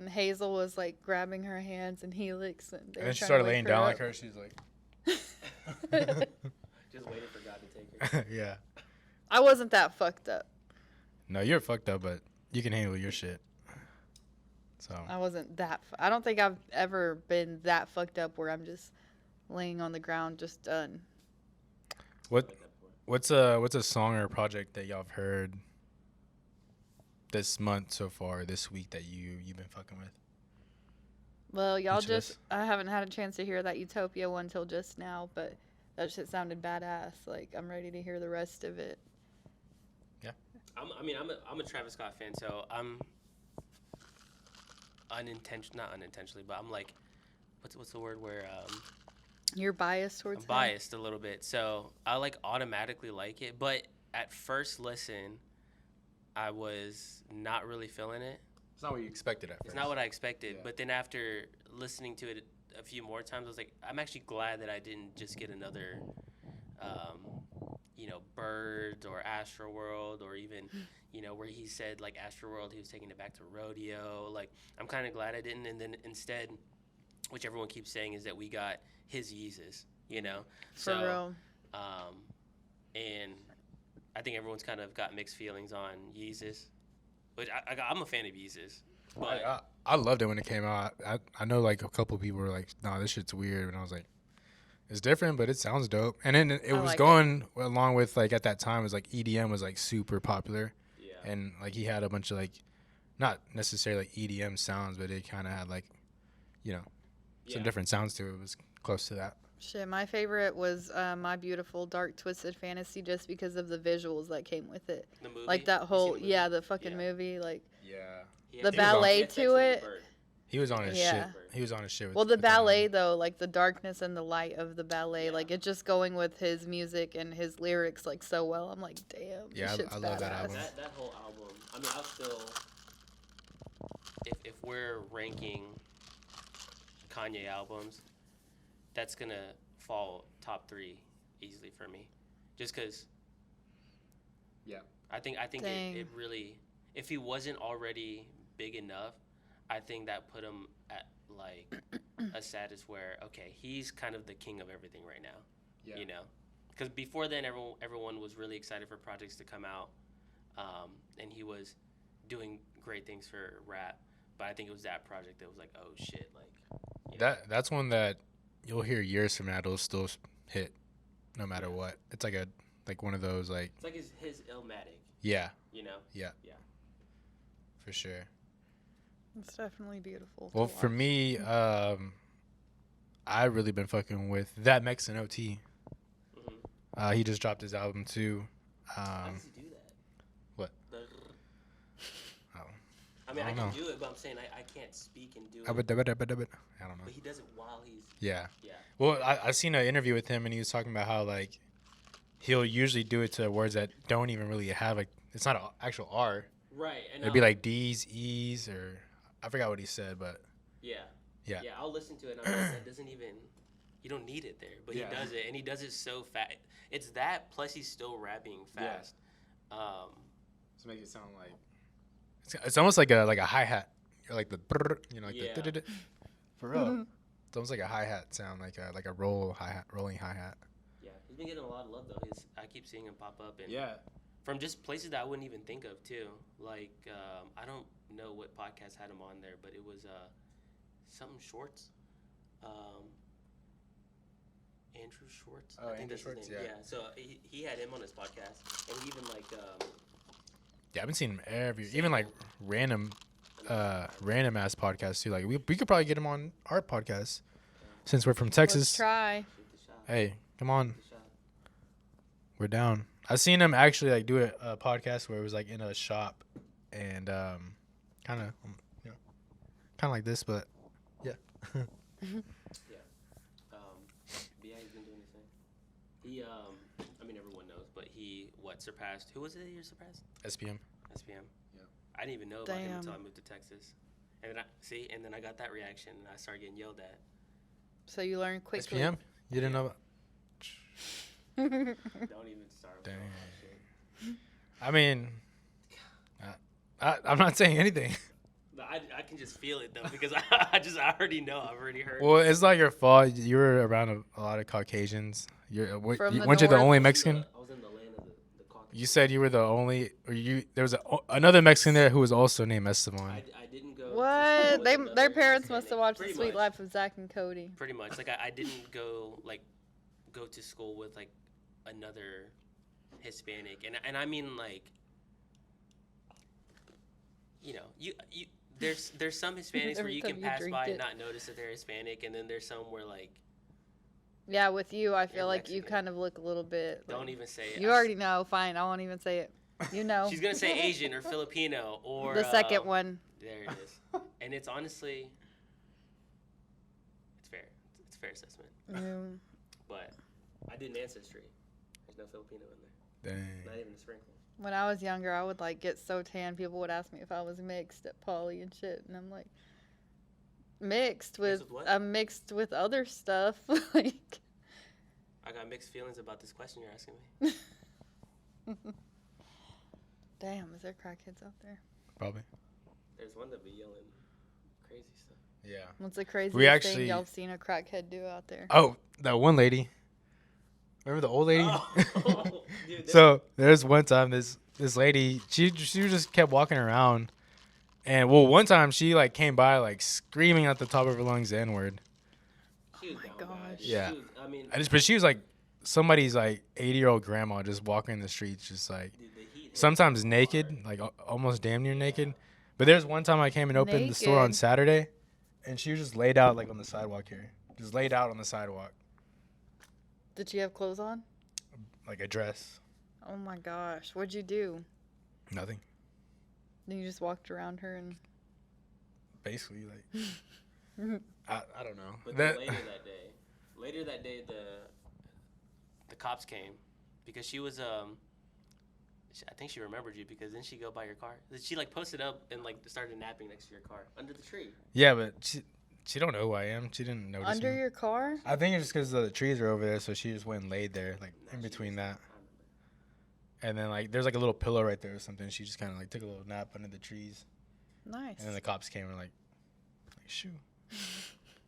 Hazel was like grabbing her hands and Helix, and they And were then she trying started to wake laying her down up. like her. She's like, Just waiting for God to take her. yeah. I wasn't that fucked up. No, you're fucked up, but you can handle your shit. So I wasn't that. I don't think I've ever been that fucked up where I'm just laying on the ground, just done. what's a song or a project that y'all have heard this month so far, this week that you've been fucking with? Well, y'all Each of us. I haven't had a chance to hear that Utopia one till just now, but that shit sounded badass. Like, I'm ready to hear the rest of it. I'm a Travis Scott fan, so I'm not unintentionally, but I'm like, what's the word where You're biased I'm towards him? biased a little bit, so I like automatically like it. But at first listen, I was not really feeling it. It's not what you expected at first. It's not what I expected. Yeah. But then after listening to it a few more times, I was like, I'm actually glad that I didn't just get another, Birds or Astro World, or even, where he said like Astro World, he was taking it back to rodeo. Like, I'm kind of glad I didn't. And then instead, which everyone keeps saying, is that we got his Yeezus, For real. And I think everyone's kind of got mixed feelings on Yeezus, but I'm a fan of Yeezus. But I loved it when it came out. I know like a couple people were like, "Nah, this shit's weird," and I was like, "It's different, but it sounds dope." And then it I was like going along with like at that time it was like EDM was like super popular, yeah, and like he had a bunch of like, not necessarily like EDM sounds, but it kind of had like, some different sounds to it. It was close to that. Shit, my favorite was My Beautiful Dark Twisted Fantasy, just because of the visuals that came with it. The movie. Like that You whole, seen the movie? the fucking Yeah. movie. Like, Yeah. He the had ballet VFX to of the it. bird. He was on his Yeah. shit. He was on his shit. well, the with that ballet, one. though, like the darkness and the light of the ballet, Yeah. like it just going with his music and his lyrics like so well. I'm like, damn, Yeah, this shit's I love that badass. album. That whole album. I mean, I'll still. If we're ranking Kanye albums, that's gonna fall top 3 easily for me, just because. Yeah. I think Dang. it really, if he wasn't already big enough, I think that put him at like a status where, okay, he's kind of the king of everything right now. Yeah. Because before then everyone was really excited for projects to come out, and he was doing great things for rap, but I think it was that project that was like, oh shit, like That's one that you'll hear years from now. It'll still hit, no matter what. It's like one of those like. it's like his Illmatic, Yeah. Yeah. For sure. It's definitely beautiful. to Well, for watch. me, I really been fucking with that Mexican OT. Mm-hmm. He just dropped his album too. How does he do that? What? The, Oh. I mean, I I don't can know. do it, but I'm saying I can't speak and do it. I don't know. But he does it while he's Yeah. yeah. Well, I seen an interview with him, and he was talking about how like he'll usually do it to words that don't even really have like it's not an actual R. Right. And It'd be like D's, E's, or I forgot what he said, but Yeah. Yeah. Yeah, I'll listen to it and I'm like, that doesn't even, you don't need it there. But Yeah. he does it, and he does it so fast. It's that, plus he's still rapping fast. to make it sound like it's almost like a hi hat, or like the like Yeah. the for real. It's almost like a hi hat sound, like a rolling hi hat. Yeah, he's been getting a lot of love, though. I keep seeing him pop up. And Yeah. from just places that I wouldn't even think of, too. Like, I don't know what podcast had him on there, but it was something Schwartz. Andrew Schwartz. Oh, I think Andrew that's Schwartz, his name. yeah. So he had him on his podcast, and he even like Yeah, I've been seeing him even like random ass podcasts too. Like we could probably get him on our podcast since we're from Let's Texas. try. shoot the shot. Hey, come on, Shoot the shot. we're down. I seen him actually like do a podcast where it was like in a shop and kind of like this, but yeah. But yeah, he's been doing his thing. He, I mean, everyone knows, but he surpassed? Who was it that year surpassed? SPM. SPM. Yeah. I didn't even know about him Damn. until I moved to Texas, and then I got that reaction, and I started getting yelled at. So you learn quickly. SPM. You didn't know. Don't even start with Dang. all that shit. I mean, I'm not saying anything. No, I can just feel it though because I already know. I've already heard. Well, it's not your fault. You were around a lot of Caucasians. From the Weren't you the north. only Mexican? I was in the land of the Caucasus. You said you were the only, or there was another Mexican there who was also named Esteban. I didn't go. To school What? with Their another parents must have Hispanic. watched Pretty The Sweet much. Life of Zach and Cody. Pretty much. Like I didn't go to school with like another Hispanic, and I mean like, you there's some Hispanics where Every you time can you pass drink by it. and not notice that they're Hispanic, and then there's some where like Yeah, with you, I feel You're like you Mexican. kind of look a little bit. don't like- even say it. You already know. Fine, I won't even say it. You know. She's gonna say Asian or Filipino or The second one. There it is, and it's honestly, it's fair. It's a fair assessment. Mm. But I did an ancestry. There's no Filipino in there. Dang. Not even a sprinkle. When I was younger, I would like get so tan. People would ask me if I was mixed at Poly and shit, and I'm like, mixed with with what? I'm mixed with other stuff. Like, I got mixed feelings about this question you're asking me. damn, is there crackheads out there? Probably. There's one that be yelling crazy stuff. Yeah. What's the craziest actually- thing y'all seen a crackhead do out there? Oh, that one lady. Remember the old lady? Oh, dude, So there's one time this lady, she just kept walking around, and one time she like came by like screaming at the top of her lungs the N-word. she was my down bad. gosh. Yeah. She was, I mean, But she was like somebody's like 80-year-old grandma just walking the streets, just like dude, the heat hit sometimes so naked, hard. like almost damn near naked. But there's one time I came and opened the store on Naked? Saturday, and she was just laid out like on the sidewalk here, just laid out on the sidewalk, Did she have clothes on? like a dress, Oh my gosh, what'd you do? nothing, Then you just walked around her and. basically like I don't know. But That- then later that day, the cops came because she was I think she remembered you because didn't she go by your car? She like posted up and like started napping next to your car under the tree. Yeah, but she don't know who I am. She didn't notice Under me. your car? I think it's just because the trees are over there, so she just went and laid there, like Nah, in she between was- that. And then like there's like a little pillow right there or something. She just kind of like took a little nap under the trees, Nice. and then the cops came and were like shoo,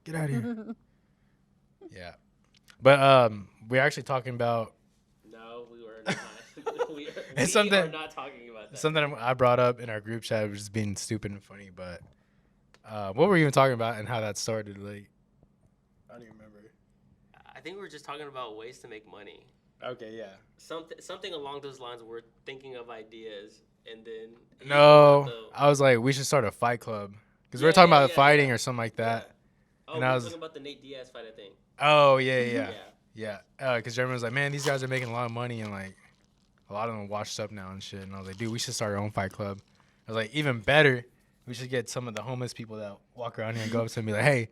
get out of here. Yeah, but we're actually talking about No, we were not. we It's are something- not talking about that. something I brought up in our group chat, which is being stupid and funny. But what were we even talking about and how that started? Like, I don't even remember. I think we were just talking about ways to make money. Okay, yeah. Something along those lines. We're thinking of ideas, and then you No, brought the- I was like, we should start a fight club because we Yeah, were talking yeah, about yeah, fighting yeah. or something like that. Oh, and we I were was- talking about the Nate Diaz fight, I think. Oh yeah. Because Jeremy was like, man, these guys are making a lot of money and like a lot of them are washed up now and shit. And I was like, dude, we should start our own fight club. I was like, even better, we should get some of the homeless people that walk around here and go up to me like, hey,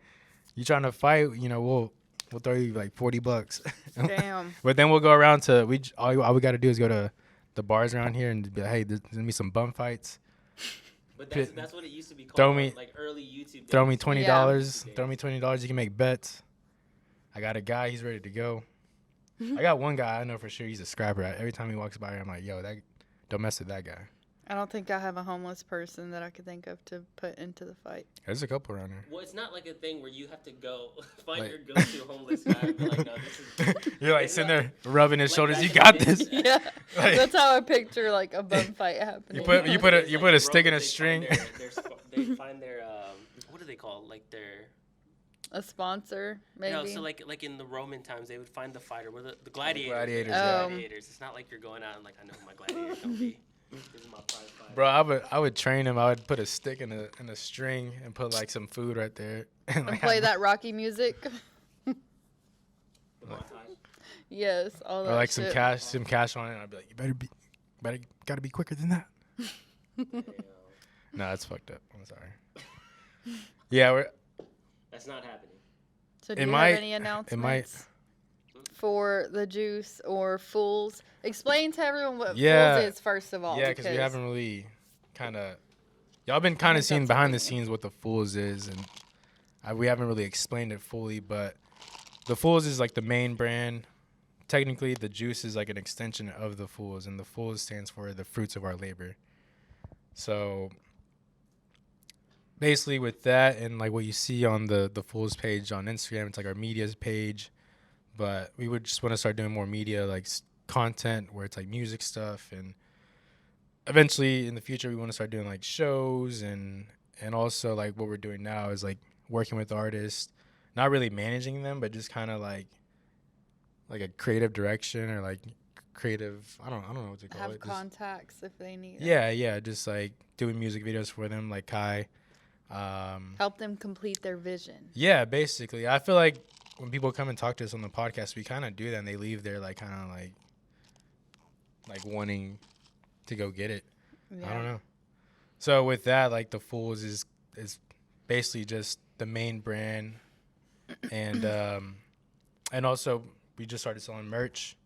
you trying to fight? You know, we'll throw you like $40. Damn. But then we'll go around to all we got to do is go to the bars around here and be like, hey, there's gonna be some bum fights. But Pit- that's what it used to be called. throw me- like early YouTube. Throw me days. $20. Yeah. Throw me $20. You can make bets. I got a guy. He's ready to go. I got one guy I know for sure. He's a scrapper. Every time he walks by here, I'm like, yo, don't mess with that guy. I don't think I have a homeless person that I could think of to put into the fight. There's a couple around here. Well, it's not like a thing where you have to go find Like- your go-to homeless guy. And be like, no, this is. You're like It's sitting not- there rubbing his like shoulders. back You in the got day. this. Yeah. Like- That's how I picture like a bum fight happening. You put It's you put a stick bro, in a they string. They find their what do they call like their a sponsor, maybe. no, so like in the Roman times they would find the fighter, where the gladiators. Gladiators, the yeah. gladiators. It's not like you're going out and like I know who my gladiator's gonna be. This is my prize fighter. Bro, I would train him. I would put a stick in a string and put like some food right there and like, play have- that Rocky music. The montage. Yes, all that or like shit. some cash on it. And I'd be like, you gotta be quicker than that. Damn. No, that's fucked up. I'm sorry. Yeah, That's not happening. So do It you might- have any announcements might. for the juice or Fools? Explain to everyone what Yeah. Fools is first of all. yeah, because we haven't really y'all been kind of think seeing that's behind the everything. scenes what the Fools is, and we haven't really explained it fully. But the Fools is like the main brand. Technically, the juice is like an extension of the Fools, and the Fools stands for the fruits of our labor. So basically with that and like what you see on the Fools page on Instagram, it's like our media's page. But we would just want to start doing more media, like content where it's like music stuff, and eventually in the future we want to start doing like shows and also like what we're doing now is like working with artists, not really managing them, but just kind of like a creative direction or like creative. I don't know what to call Have it. contacts if they need. Yeah, just like doing music videos for them, like Kai. Help them complete their vision. Yeah, basically, I feel like when people come and talk to us on the podcast, we kind of do that, and they leave there like kind of like wanting to go get it. Yeah. I don't know. So with that, like the Fools is basically just the main brand, and also we just started selling merch.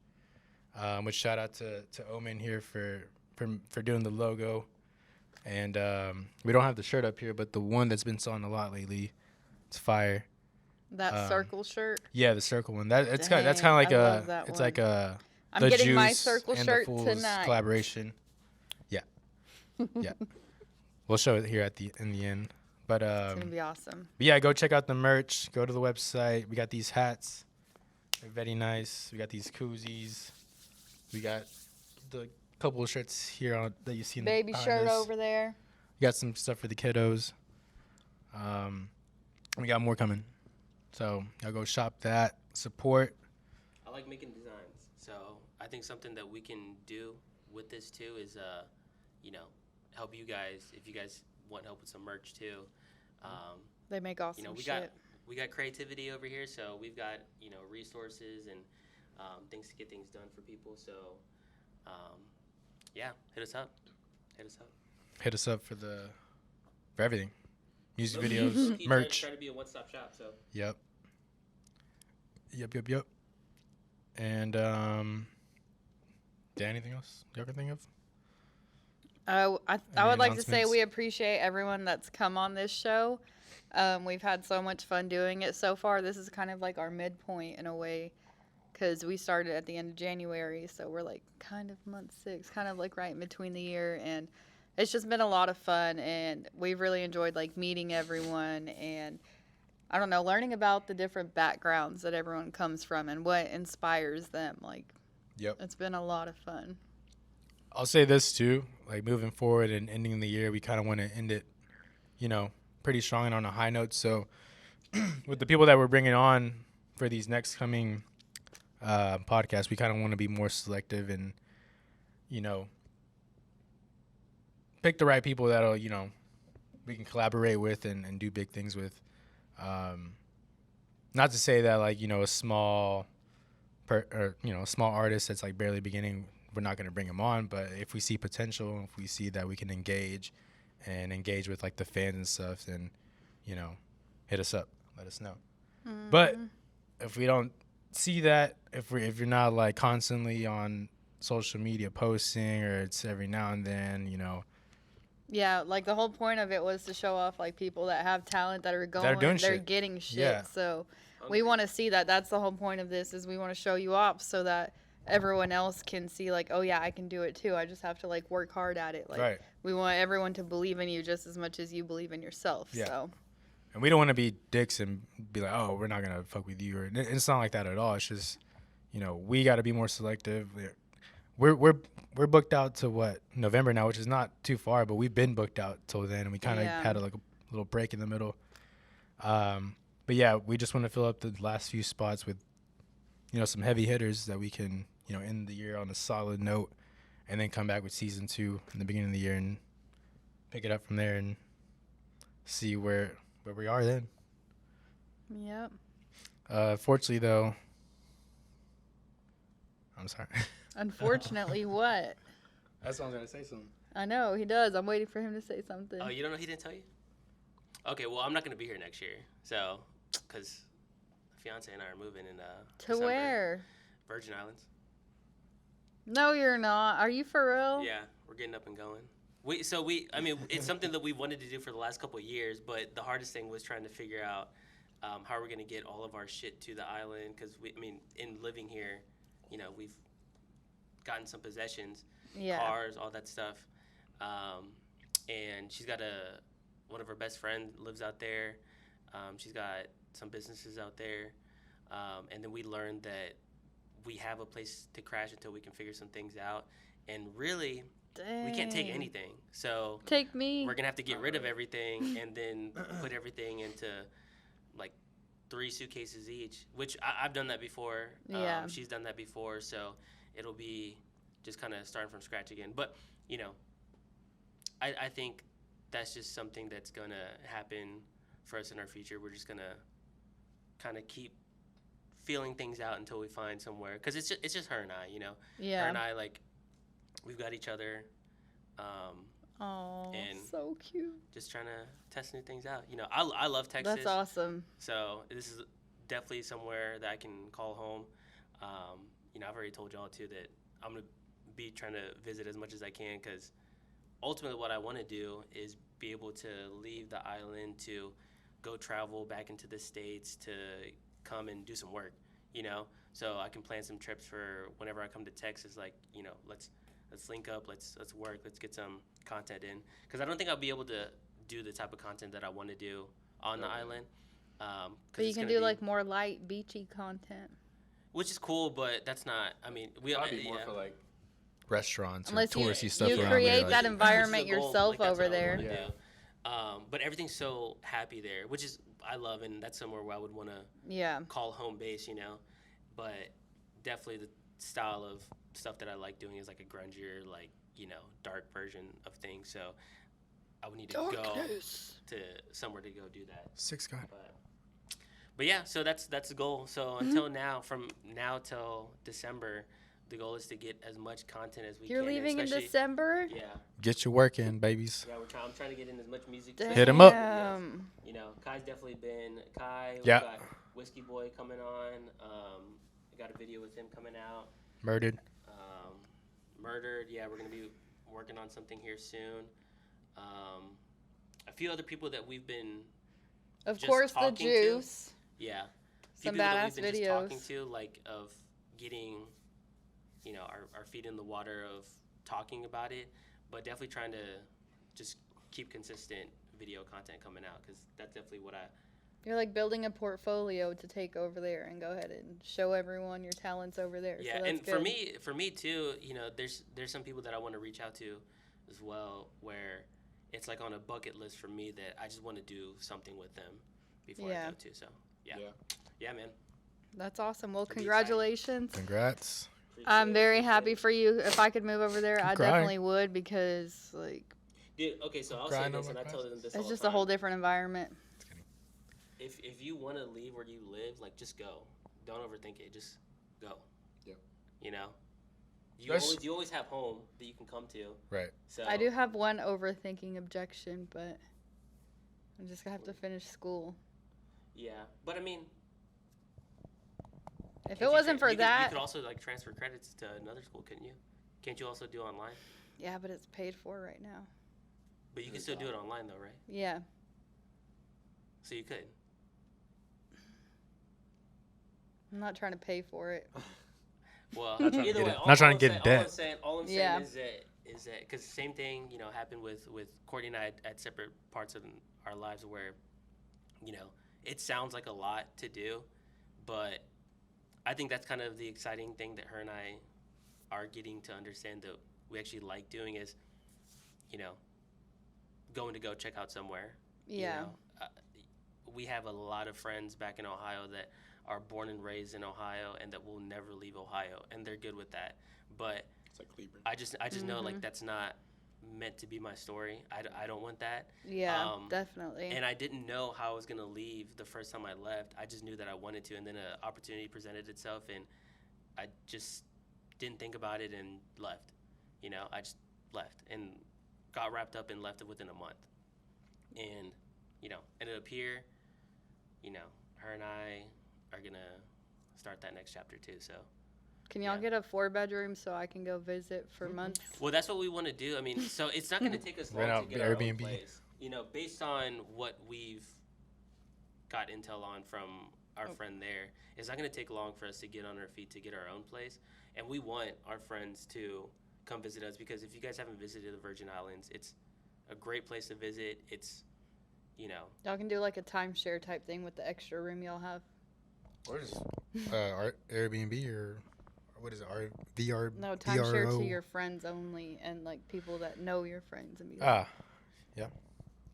Which shout out to Omen here for doing the logo, and we don't have the shirt up here, but the one that's been selling a lot lately, it's fire. That circle shirt. Yeah, the circle one. That's Dang, kind of like I love that it's one. like a I'm the getting Juice my circle and shirt the Fools tonight. collaboration. Yeah, yeah. We'll show it here in the end. But It's gonna be awesome. but yeah, go check out the merch. Go to the website. We got these hats. They're very nice. We got these koozies. We got the couple of shirts here that you see. Baby shirt over there. We got some stuff for the kiddos. We got more coming. So y'all go shop that. Support. I like making designs, so I think something that we can do with this too is, help you guys if you guys want help with some merch too. They make awesome shit. We got creativity over here, so we've got resources and things to get things done for people. So yeah, hit us up. Hit us up for everything. Music videos, Low-key merch. Try to be a one-stop shop. So Yep. And anything else y'all can think of? I Any would like to say announcements? we appreciate everyone that's come on this show. We've had so much fun doing it so far. This is kind of like our midpoint in a way, because we started at the end of January, so we're like kind of month 6, kind of like right in between the year, and it's just been a lot of fun, and we've really enjoyed like meeting everyone and I don't know, learning about the different backgrounds that everyone comes from and what inspires them. Like, Yep. it's been a lot of fun. I'll say this too, like moving forward and ending the year, we kind of want to end it, pretty strong and on a high note. So with the people that we're bringing on for these next coming podcasts, we kind of want to be more selective and, pick the right people that'll, we can collaborate with and do big things with. Not to say that like, a small small artist that's like barely beginning, we're not going to bring them on, but if we see potential, if we see that we can engage with like the fans and stuff, then, hit us up, let us know. Mm-hmm. But if we don't see that, if you're not like constantly on social media posting, or it's every now and then, Yeah, like the whole point of it was to show off like people that have talent that are going, doing they're shit. getting shit. Yeah. So we want to see that. That's the whole point of this, is we want to show you off so that everyone else can see like, oh yeah, I can do it too. I just have to like work hard at it. Like Right. we want everyone to believe in you just as much as you believe in yourself. Yeah. So And we don't want to be dicks and be like, oh, we're not going to fuck with you. Or it's not like that at all. It's just, we got to be more selective. We're booked out to what, November now, which is not too far, but we've been booked out till then, and we kind of had a little break in the middle. But yeah, we just want to fill up the last few spots with, some heavy hitters that we can, end the year on a solid note, and then come back with season 2 in the beginning of the year and pick it up from there and see where we are then. yep. Fortunately, though, I'm sorry. Unfortunately, what? That's what I was gonna say. Something. I know he does. I'm waiting for him to say something. Oh, you don't know he didn't tell you? Okay, well, I'm not going to be here next year. So, because my fiance and I are moving in To December. where? Virgin Islands. No, you're not. Are you for real? Yeah, we're getting up and going. It's something that we wanted to do for the last couple of years, but the hardest thing was trying to figure out how we're going to get all of our shit to the island, because, in living here, we've gotten some possessions, Yeah. cars, all that stuff, and she's got a one of her best friends lives out there. She's got some businesses out there. And then we learned that we have a place to crash until we can figure some things out. And really, we can't take Dang. anything. So Take me. we're going to have to get rid of everything and then put everything into like 3 suitcases each, which I've done that before. Yeah. She's done that before. So it'll be just kind of starting from scratch again. But, you know, I think that's just something that's going to happen for us in our future. We're just going to kind of keep feeling things out until we find somewhere. Because it's just her and I, you know. Yeah. Her and I, like, we've got each other. Oh, and so cute. Just trying to test new things out. You know, I love Texas. That's awesome. So this is definitely somewhere that I can call home. You know, I've already told y'all, too, that I'm going to be trying to visit as much as I can because ultimately what I want to do is be able to leave the island to go travel back into the States to come and do some work, you know? So I can plan some trips for whenever I come to Texas, like, you know, let's link up, let's work, let's get some content in. Because I don't think I'll be able to do the type of content that I want to do on the island. But you can do, like, more light, beachy content. Which is cool, but that's not, I mean, That'd be more for, like, restaurants Unless or touristy stuff you around create there. that Like, environment Which is the goal, yourself like, that's over what I there. wanna do. But everything's so happy there, which is I love, and that's somewhere where I would want to Yeah. call home base, you know. But definitely the style of stuff that I like doing is like a grungier, like, you know, dark version of things. So I would need to go to somewhere to go do that. 6 guy. But yeah, so that's the goal. So until now, from now till December, the goal is to get as much content as we You're can. leaving in especially- December? Yeah. Get your work in, babies. Yeah, I'm trying to get in as much music. Damn. Hit 'em up. You know, Kai's definitely been Kai. Yeah. We got Whiskey Boy coming on. We got a video with him coming out. Murdered. Murdered. Yeah, we're gonna be working on something here soon. A few other people that we've been. Of just course, the talking to. juice. Yeah. Some people that badass we've been just videos. talking to, like of getting, you know, our feet in the water of talking about it, but definitely trying to just keep consistent video content coming out because that's definitely what I. You're like building a portfolio to take over there and go ahead and show everyone your talents over there. Yeah, so that's and good. for me too, you know, there's some people that I want to reach out to as well, where it's like on a bucket list for me that I just want to do something with them before I go to. So yeah, man. That's awesome. Well, It'll be congratulations. Congrats. I'm very happy for you. If I could move over there, I crying. definitely would because like Dude, okay, so I'll say Grind this, over and I tell them this all it's the just time. a whole different environment. If you want to leave where you live, like just go. Don't overthink it. Just go. Yeah. You know, That's- you always have home that you can come to. Right. So I do have one overthinking objection, but I'm just gonna have to finish school. Yeah, but I mean, If can't it you wasn't for you that, could also like transfer credits to another school, couldn't you? Can't you also do online? yeah, but it's paid for right now. But you can still do it online though, right? Yeah. So you could. I'm not trying to pay for it. Well, Not trying to either get way, it- all- not trying all to I'm get saying- debt. All I'm saying Yeah. is that because same thing, you know, happened with Courtney and I at separate parts of our lives where, you know, it sounds like a lot to do, but I think that's kind of the exciting thing that her and I are getting to understand that we actually like doing is, you know, going to go check out somewhere. Yeah. You know, we have a lot of friends back in Ohio that are born and raised in Ohio and that will never leave Ohio, and they're good with that. But It's like Cleveland. I just know like that's not meant to be my story. I don't want that. Yeah, definitely. And I didn't know how I was gonna leave the first time I left. I just knew that I wanted to, and then an opportunity presented itself, and I just didn't think about it and left. You know, I just left and got wrapped up and left it within a month. And you know, ended up here. You know, her and I are gonna start that next chapter too. So. Can y'all yeah. get a 4-bedroom so I can go visit for months? Well, that's what we want to do. I mean, so it's not going to take us long Rent to out get our own Airbnb. place. You know, based on what we've got intel on from our friend there, it's not going to take long for us to get on our feet to get our own place. And we want our friends to come visit us because if you guys haven't visited the Virgin Islands, it's a great place to visit. It's you know. Y'all can do like a timeshare type thing with the extra room y'all have. Or just Airbnb or what is it? VR? No, timeshare VRO? to your friends only and like people that know your friends and be like,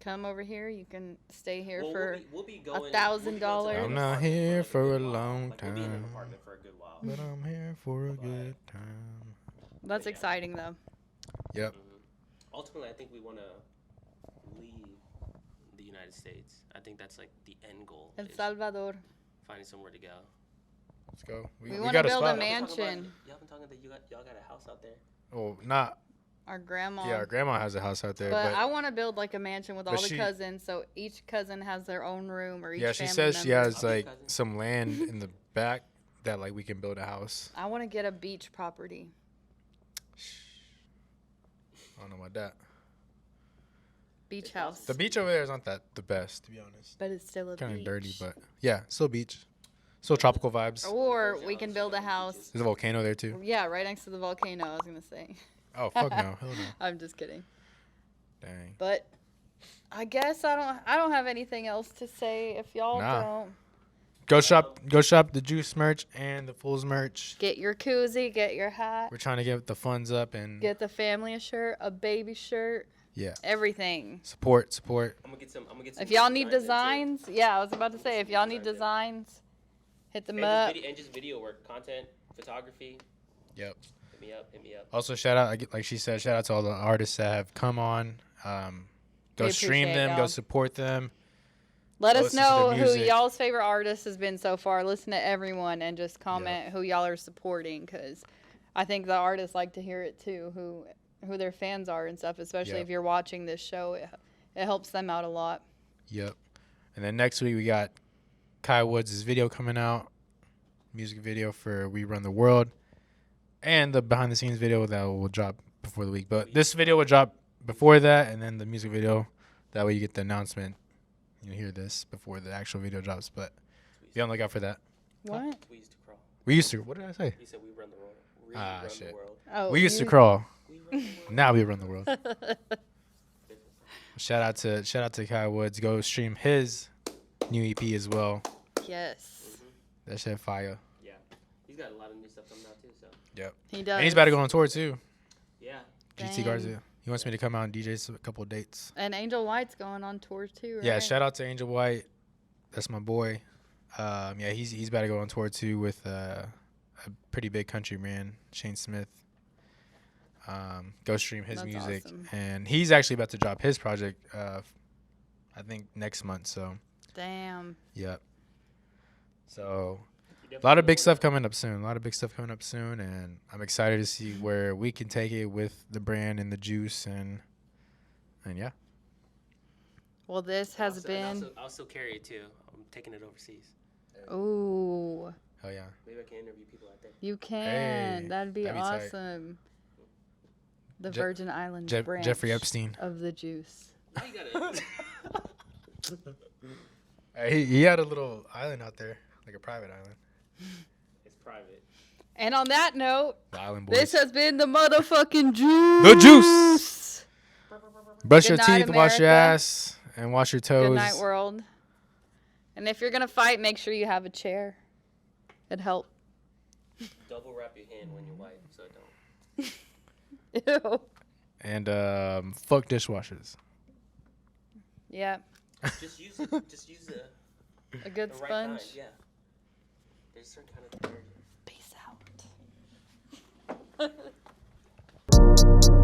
come over here. You can stay here for we'll be going $1,000. I'm not here for a long We'll be in an time, apartment for a good while. but I'm here for a good time. That's Yeah. exciting though. Yep. Ultimately, I think we want to leave the United States. I think that's like the end goal. El is Salvador. finding somewhere to go. Let's go. We wanna got a build a spot. mansion. Y'all been talking that y'all got a house out there. Oh, not. Our grandma. Yeah, our grandma has a house out there. But But I want to build like a mansion with all but the she- cousins, so each cousin has their own room, or each yeah, she family says she member. has I'll be like cousin. some land in the back that like we can build a house. I want to get a beach property. I don't know about that. Beach house. The beach over there is not that the best, to be honest. But it's still a Kind beach. of dirty, but yeah, still beach, still tropical vibes. Or we can build a house. There's a volcano there too. Yeah, right next to the volcano, I was going to say. Oh fuck no, hell no. I'm just kidding. Dang. But I guess I don't have anything else to say if y'all Nah. don't. Go shop the Juice merch and the Fools merch. Get your koozie, get your hat, We're trying to get the funds up and get the family a shirt, a baby shirt, yeah, everything. support. I'm gonna get some. If y'all need in, too. designs, yeah, I was about to say, if y'all need designs, hit them up. And just video work, content, photography. Yep. Hit me up. Hit me up. Also, shout out, like she said, shout out to all the artists that have come on. Go We stream appreciate them, y'all. go support them. Let us listen to know the who music. y'all's favorite artist has been so far. Listen to everyone and just comment who y'all are supporting, because I think the artists like to hear it too, who their fans are and stuff, especially Yep. if you're watching this show. It helps them out a lot. Yep. And then next week we got Kai Woods' video coming out, music video for We Run the World, and the behind the scenes video that will drop before the week. But this video will drop before that, and then the music video. That way you get the announcement. You hear this before the actual video drops. But be on the lookout for that. What? We used to crawl. We used to. What did I say? He said we run the world. We Ah, run shit. the world. Oh, We used to crawl. We run the world. Now we run the world. Shout out to Kai Woods. Go stream his new EP as well. Yes, That shit fire. Yeah. He's got a lot of new stuff coming out too. So Yep. he does. And he's about to go on tour too. yeah. GT Dang. Garza. He wants me to come out and DJ a couple of dates. And Angel White's going on tour too, right? Yeah, shout out to Angel White. That's my boy. Yeah, he's about to go on tour too with a pretty big country man, Shane Smith. Go stream his That's music, awesome. and he's actually about to drop his project. I think next month. So, Damn. yep. So, a lot of big stuff coming up soon. And I'm excited to see where we can take it with the brand and the juice, and yeah. Well, this has been. I'll still carry it too. I'm taking it overseas. Ooh, Hell yeah. Maybe I can interview people out there. you can. Hey, that'd be that'd be tight. awesome. The Je- Virgin Islands branch Jeffrey Epstein. of the juice. Now you gotta. He had a little island out there, like a private island. It's private. And on that note, The island boys. this has been the motherfucking juice. The juice. Brush your Good night, teeth, wash your America. ass, and wash your toes. Good night, world. And if you're gonna fight, make sure you have a chair. It'd help. Double wrap your hand when you wipe, so it don't. Ew. And fuck dishwashers. Yeah, Just use the a good right kind. sponge. Yeah. There's a certain kind of detergent. Peace out.